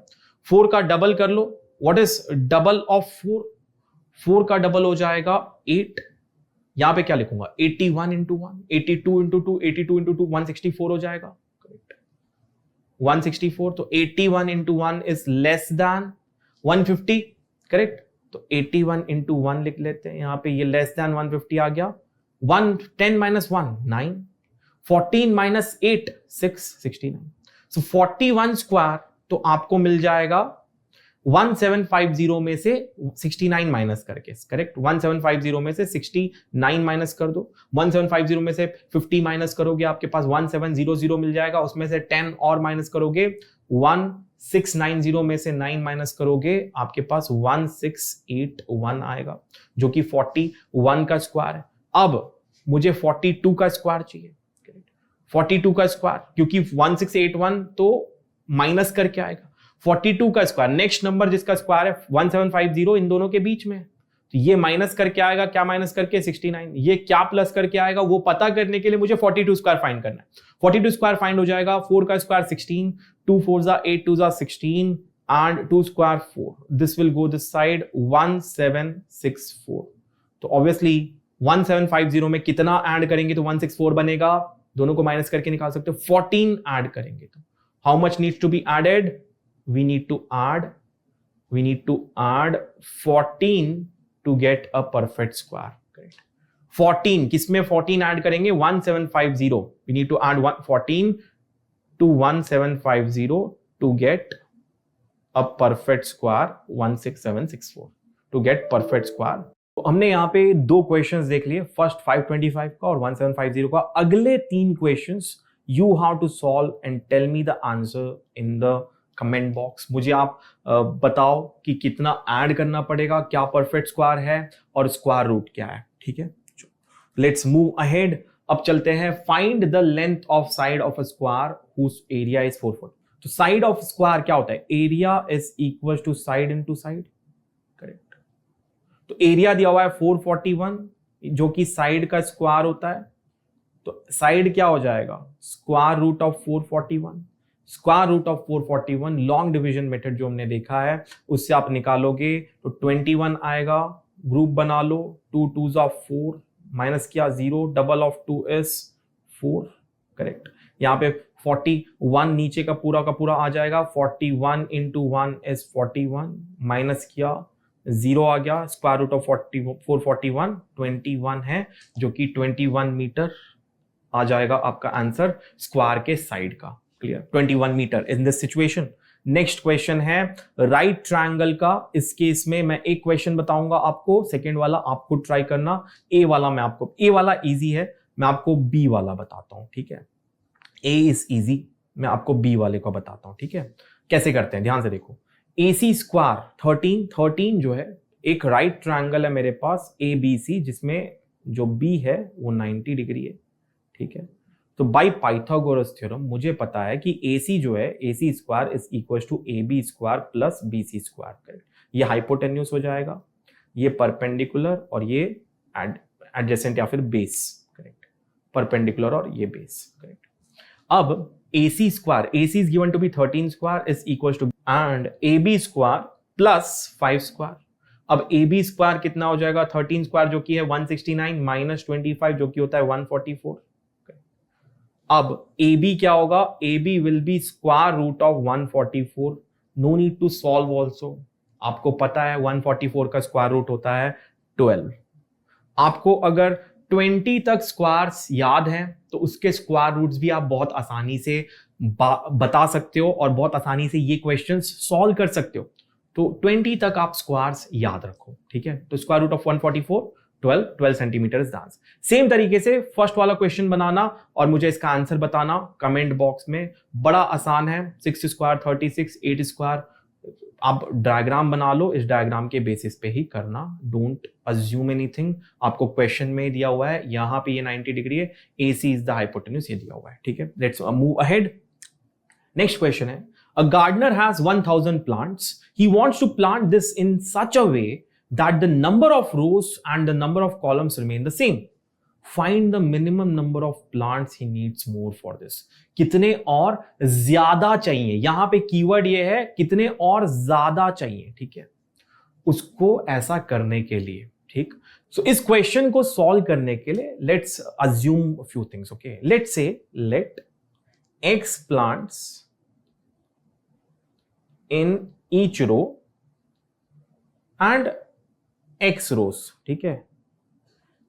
4 का डबल कर लो, व्हाट इज डबल ऑफ 4, 4 का डबल हो जाएगा 8। यहां पे क्या लिखूंगा 81 इंटू 1, 82 इंटू 2, 82 इंटू 2 164 हो जाएगा, करेक्ट 164। तो 81 into 1 is less then 150, correct. तो 81 इंटू 1 लिख लेते हैं, यहां पे ये लेस देन 150 आ गया। 10 माइनस 1 9, 14 माइनस 8 6, 69। सो 41 स्क्वायर तो आपको मिल जाएगा 1750 में से 69 माइनस करके, करेक्ट। 1750 में से 69 माइनस कर दो, 1750 में से 50 माइनस करोगे आपके पास 1700 मिल जाएगा, उसमें से 10 और माइनस करोगे 1690 में से 9 माइनस करोगे आपके पास 1681 आएगा, जो कि 41 का स्क्वायर है। अब मुझे 42 का स्क्वायर चाहिए, 42 का स्क्वायर, क्योंकि 1681 तो माइनस करके आएगा। 42 का स्क्वायर, नेक्स्ट नंबर जिसका स्क्वायर है 1750 इन दोनों के बीच में, तो ये माइनस करके आएगा, क्या माइनस करके 69, ये क्या प्लस करके आएगा वो पता करने के लिए मुझे 42 स्क्वायर फाइंड करना है। 42 स्क्वायर फाइंड हो जाएगा, 4 का स्क्वायर 16, 2 4 जा 8, 2 जा 16 and 2 square 4, this will go this side 1764। तो ऑब्वियसली 1750 में कितना ऐड करेंगे तो 164 बनेगा, दोनों को माइनस करके निकाल सकते हो। 14 ऐड करेंगे तो how much needs to be added, we need to add 14 to get a perfect square, correct। 14 किसमें 14 ऐड करेंगे 1750, we need to add 14 to 1750 to get a perfect square 16764 to get perfect square। तो हमने यहां पे 2 questions देख लिए, first 525 का और 1750 का। अगले 3 questions you have to solve and tell me the answer in the comment box. मुझे आप बताओ कि कितना ऐड करना पड़ेगा, क्या परफेक्ट स्क्वायर है और स्क्वायर रूट क्या है, ठीक है। Let's move ahead. अब चलते हैं, find the length of side of a square whose area is 440। तो साइड ऑफ स्क्वायर क्या होता है, area is equal to side into side, correct. तो एरिया दिया हुआ है 441 जो कि साइड का स्क्वायर होता है, तो साइड क्या हो जाएगा square root of 441। Square root of 441 long division method जो हमने देखा है उससे आप निकालोगे तो 21 आएगा, ग्रुप बना लो, 2 2 जा 4 माइनस किया 0, डबल ऑफ 2 इज 4, करेक्ट। यहाँ पे 41 नीचे का पूरा आ जाएगा, 41 इंटू 1 इज 41, माइनस किया 0 आ गया, स्क्वायर रूट ऑफ 441 21 है, जो कि 21 मीटर आ जाएगा आपका आंसर स्क्वायर के साइड का, clear 21 metre in this situation. Next question है राइट ट्रायंगल का। इस केस में मैं एक क्वेश्चन बताऊंगा आपको, सेकेंड वाला आपको ट्राई करना। ए वाला मैं आपको, ए वाला इजी है, मैं आपको बी वाला बताता हूं, ठीक है। ए इज इजी, मैं आपको बी वाले को बताता हूं, ठीक है। कैसे करते हैं ध्यान से देखो। AC स्क्वायर 13 जो है एक राइट ट्रायंगल है मेरे पास ABC, जिसमें जो B है वो 90 डिग्री है, ठीक है। तो बाय पाइथागोरस थ्योरम मुझे पता है कि AC जो है AC square is equal to AB square plus BC square, correct. ये हाइपोटेन्यूज हो जाएगा, ये परपेंडिकुलर और ये एडजेसेंट या फिर बेस, करेक्ट। परपेंडिकुलर और ये बेस, करेक्ट। अब AC square, AC is given to be 13 square is equals to and AB square plus 5 square. अब AB स्क्वायर कितना हो जाएगा, 13 स्क्वायर जो कि है 169 माइनस 25 जो कि होता है 144। अब AB क्या होगा, AB will be square root of 144। No need to solve also, आपको पता है 144 का स्क्वायर रूट होता है 12। आपको अगर 20 तक स्क्वायर्स याद हैं तो उसके स्क्वायर रूट्स भी आप बहुत आसानी से बता सकते हो और बहुत आसानी से ये क्वेश्चंस सॉल्व कर सकते हो। तो 20 तक आप स्क्वायर्स याद रखो, ठीक है। तो स्क्वायर रूट ऑफ 144 12 सेंटीमीटर डांस। सेम तरीके से फर्स्ट वाला क्वेश्चन बनाना और मुझे इसका आंसर बताना कमेंट बॉक्स में। बड़ा आसान है, 6 स्क्वायर 36, 8 स्क्वायर। आप डायग्राम बना लो, इस डायग्राम के बेसिस पे ही करना, डोंट अज्यूम एनीथिंग। आपको क्वेश्चन में दिया हुआ है, यहां पे ये 90 डिग्री है, AC इज द हाइपोटेन्यूज, ये दिया हुआ है, ठीक है। Let's move ahead. Next question है, a gardener has 1000 plants, he wants to plant this in such a way that the number of rows and the number of columns remain the same. Find the minimum number of plants he needs more for this. कितने और ज्यादा चाहिए, यहां पे keyword ये है कितने और ज्यादा चाहिए, ठीक है, उसको ऐसा करने के लिए, ठीक। सो इस क्वेश्चन को सॉल्व करने के लिए let's assume few things, okay. Let's say let x plants in each row and x rows, ठीक है।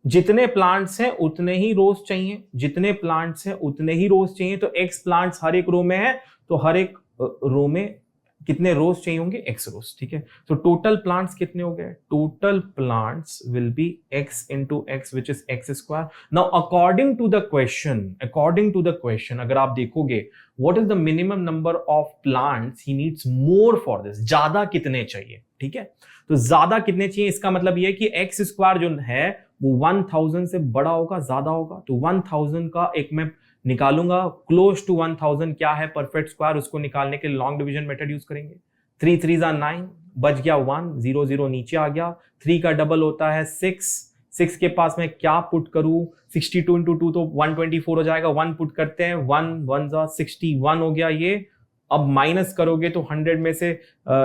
जितने प्लांट्स हैं उतने ही रोज चाहिए, जितने प्लांट्स हैं उतने ही रोज चाहिए। तो x प्लांट्स हर एक रो में है, तो हर एक रो में कितने रोज चाहिए होंगे, x रोज, ठीक है। तो टोटल प्लांट्स कितने हो गए, total plants will be x into x which is x square. Now according to the question अगर आप देखोगे what is the minimum number of plants he needs more for this, ज्यादा कितने चाहिए, ठीक है। तो ज्यादा कितने चाहिए, इसका मतलब यह है कि x स्क्वायर जो है वो 1000 से बड़ा होगा, ज्यादा होगा। तो 1000 का एक मैं निकालूंगा, क्लोज टू 1000 क्या है परफेक्ट स्क्वायर, उसको निकालने के लिए लॉन्ग डिवीजन मेथड यूज करेंगे। 3 3 9, बच गया 1, 0 0 नीचे आ गया। 3 का डबल होता है 6 के पास में क्या पुट करूं, 62 इंटू 2 तो 124 हो जाएगा। 1 पुट करते हैं, 1 1 61 हो गया ये। अब माइनस करोगे तो 100 में से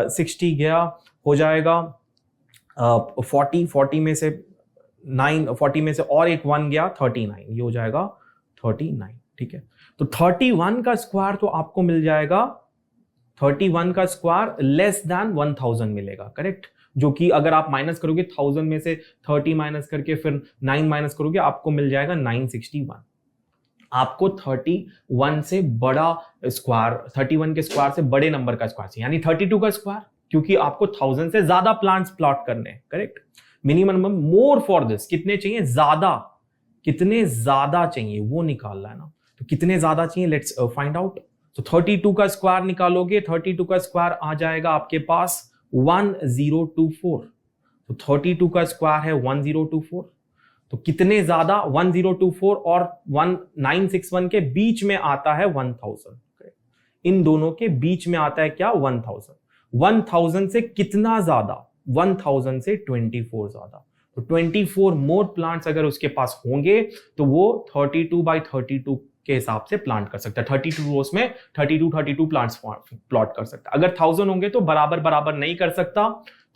60 गया, हो जाएगा 40 में से 9, 40 में से और एक 1 गया 39, ये हो जाएगा 39, ठीक है। तो 31 का स्क्वायर तो आपको मिल जाएगा, 31 का स्क्वायर लेस देन 1000 मिलेगा, करेक्ट। जो कि अगर आप माइनस करोगे 1000 में से 30 माइनस करके फिर 9 माइनस करोगे आपको मिल जाएगा 961। आपको 31 से बड़ा स्क्वायर, 31 के स्क्वायर से बड़े नंबर का स्क्वायर चाहिए, यानी 32 का स्क्वायर, क्योंकि आपको 1000 से ज्यादा प्लांट्स प्लॉट करने हैं, correct. Minimum more for this, कितने चाहिए ज्यादा, कितने ज्यादा चाहिए वो निकालना है ना। तो कितने ज्यादा चाहिए, लेट्स फाइंड आउट। तो 32 का स्क्वायर निकालोगे, 32 का स्क्वायर आ जाएगा आपके पास 1024। तो 32 का स्क्वायर है 1024, तो कितने ज्यादा, 1024 और 1961 के बीच में आता है 1000, इन दोनों के बीच में आता है क्या, 1000। 1000 से कितना ज्यादा, 1000 से 24 ज्यादा। तो 24 मोर प्लांट्स अगर उसके पास होंगे तो वो 32/32 के हिसाब से प्लांट कर सकता है। 32 रोज में 32 प्लांट्स प्लॉट कर सकता है। अगर 1000 होंगे तो बराबर नहीं कर सकता।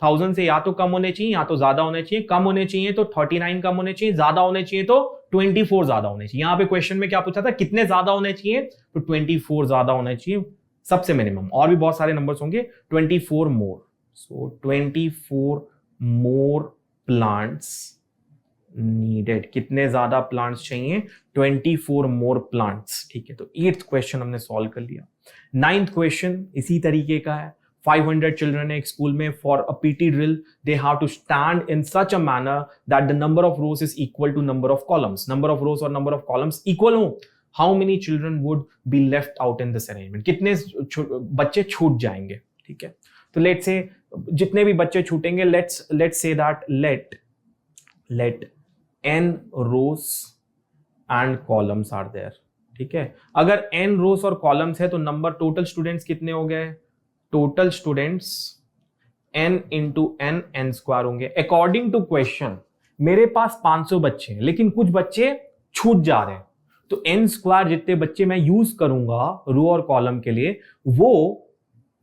1000 से या तो कम होने चाहिए या तो ज्यादा होने चाहिए। कम होने चाहिए तो 39 कम होने चाहिए, ज्यादा होने चाहिए तो 24 ज्यादा होने चाहिए। यहां पे क्वेश्चन में क्या पूछा था, कितने ज्यादा होने चाहिए, तो 24 ज्यादा होने चाहिए सबसे मिनिमम। और भी बहुत सारे नंबर्स होंगे, 24 मोर। सो 24 मोर प्लांट्स नीडेड, कितने ज्यादा प्लांट्स चाहिए, 24 मोर प्लांट्स, ठीक है। तो 8th क्वेश्चन हमने सॉल्व कर लिया। 9th क्वेश्चन इसी तरीके का है। 500 चिल्ड्रन है एक स्कूल में, for a PT drill they have to stand in such a manner that the number of rows is equal to number of columns. Number of rows और नंबर ऑफ कॉलम्स इक्वल हो। How many children would be left out in this arrangement, कितने बच्चे छूट जाएंगे, ठीक है। तो let's say जितने भी बच्चे छूटेंगे, let's say that let n rows and columns are there, ठीक है। अगर n rows और columns है तो नंबर टोटल स्टूडेंट्स कितने हो गए, total students n into n square होंगे। अकॉर्डिंग टू क्वेश्चन मेरे पास 500 बच्चे हैं लेकिन कुछ बच्चे छूट जा रहे हैं, तो n स्क्वायर जितने बच्चे मैं यूज करूंगा रो और कॉलम के लिए वो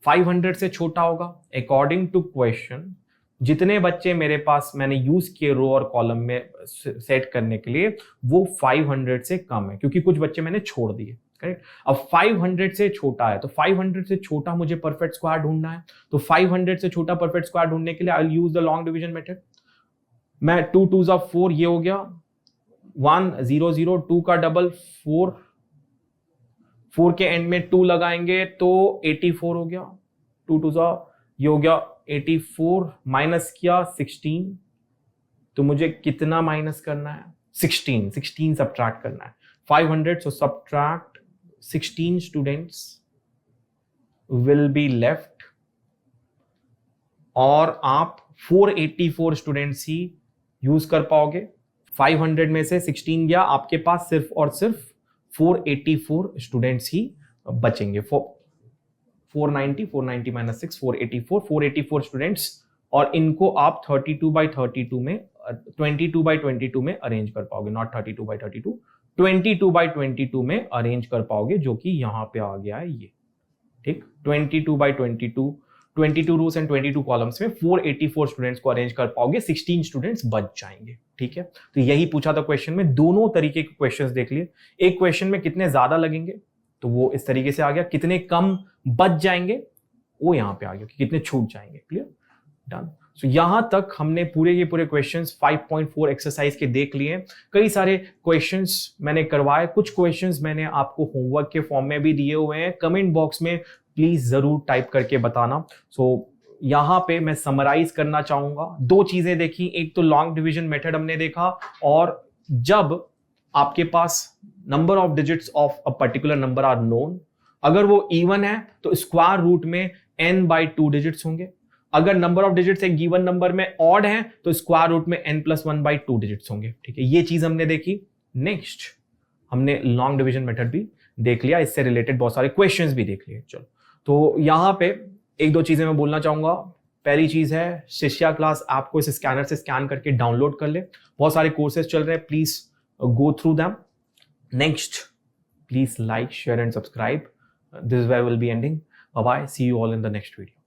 500 से छोटा होगा। अकॉर्डिंग टू क्वेश्चन जितने बच्चे मेरे पास मैंने यूज किए रो और कॉलम में सेट करने के लिए वो 500 से कम है, क्योंकि कुछ बच्चे मैंने छोड़ दिए, करेक्ट। अब 500 से छोटा है तो 500 से छोटा मुझे परफेक्ट स्क्वायर ढूंढना है, तो 500 से छोटा परफेक्ट स्क्वायर ढूंढने के लिए I will use the long division method. मैं 2 2s 4, ये हो गया 1 0 0, 2 का डबल 4, 4 के एंड में 2 लगाएंगे तो 84 हो गया, 2 2s ये हो गया 84, माइनस किया 16, तो मुझे कितना माइनस करना है 16 सब्ट्रैक्ट करना है 500, so subtract 16 students will be left, और आप 484 स्टूडेंट्स ही यूज कर पाओगे। 500 में से 16 गया, आपके पास सिर्फ और सिर्फ 484 स्टूडेंट्स ही बचेंगे। 490 माइनस 6 484 स्टूडेंट्स, और इनको आप 32/32 में 22/22 में अरेंज कर पाओगे, नॉट 32/32, 22/22 में अरेंज कर पाओगे, जो कि यहां पे आ गया है ये, ठीक। 22/22, 22 रोज एंड 22 कॉलम्स में 484 स्टूडेंट्स को अरेंज कर पाओगे, 16 स्टूडेंट्स बच जाएंगे, ठीक है। तो यही पूछा था क्वेश्चन में, दोनों तरीके के क्वेश्चंस देख लिए। एक क्वेश्चन में कितने ज्यादा लगेंगे तो वो इस तरीके से आ गया, कितने कम बच जाएंगे वो यहां पे आ गया कि कितने छूट जाएंगे, क्लियर, डन। सो यहां तक हमने पूरे के पूरे क्वेश्चंस 5.4 एक्सरसाइज के देख लिए। कई सारे क्वेश्चंस मैंने करवाए, कुछ क्वेश्चंस मैंने आपको होमवर्क के फॉर्म में भी दिए हुए हैं, कमेंट बॉक्स में प्लीज जरूर टाइप करके बताना। सो यहां पे मैं समराइज करना चाहूंगा, 2 चीजें देखी, एक तो लॉन्ग डिवीजन मेथड हमने देखा, और जब आपके पास number of digits of a particular number are known, अगर वो इवन है तो स्क्वायर रूट में n/2 डिजिट्स होंगे, अगर नंबर ऑफ डिजिट्स एक गिवन नंबर में ऑड है तो स्क्वायर रूट में n+1/2 डिजिट्स होंगे, ठीक है। ये चीज हमने देखी। नेक्स्ट हमने लॉन्ग डिवीजन मेथड भी देख लिया, इससे रिलेटेड बहुत सारे क्वेश्चंस भी देख लिए। चलो, तो यहां पे 1-2 चीजें मैं बोलना चाहूंगा। पहली चीज है, शिष्या क्लास ऐप को इस स्कैनर से स्कैन करके डाउनलोड कर ले, बहुत सारे कोर्सेज चल रहे हैं, please go through them. Next, please like, share and subscribe. This is where we'll be ending. Bye bye. See you all in the next video.